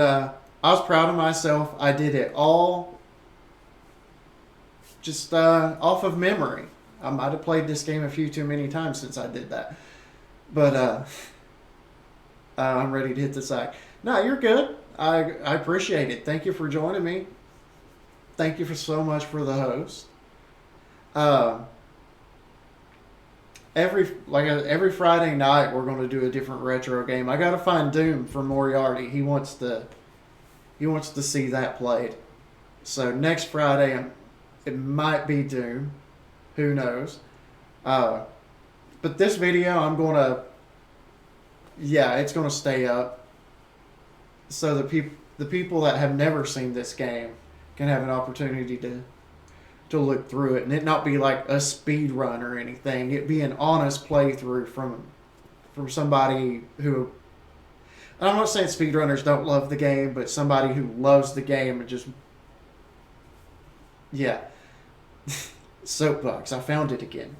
I was proud of myself. I did it all just off of memory. I might have played this game a few too many times since I did that. But I'm ready to hit the sack. No, you're good. I appreciate it. Thank you for joining me. Thank you so much for the host. Every Friday night we're going to do a different retro game. I got to find Doom for Moriarty. He wants to see that played. So next Friday it might be Doom. Who knows? But this video, I'm gonna, yeah, it's gonna stay up, so the people that have never seen this game can have an opportunity to look through it, and it not be like a speed run or anything. It be an honest playthrough from somebody who. I'm not saying speedrunners don't love the game, but somebody who loves the game and just, yeah. Soapbox. I found it again.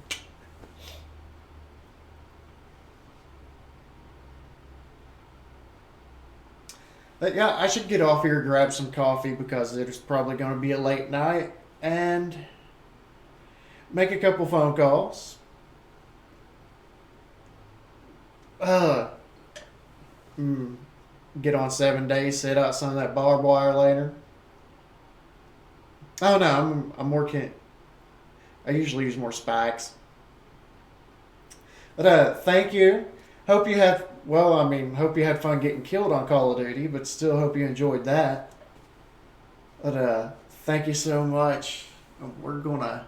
But yeah, I should get off here, grab some coffee because it's probably going to be a late night, and make a couple phone calls. Uh, mm, get on 7 days, set out some of that barbed wire later. Oh no, I'm working. I usually use more spikes. But thank you. Hope you had hope you had fun getting killed on Call of Duty, but still hope you enjoyed that. But thank you so much. We're gonna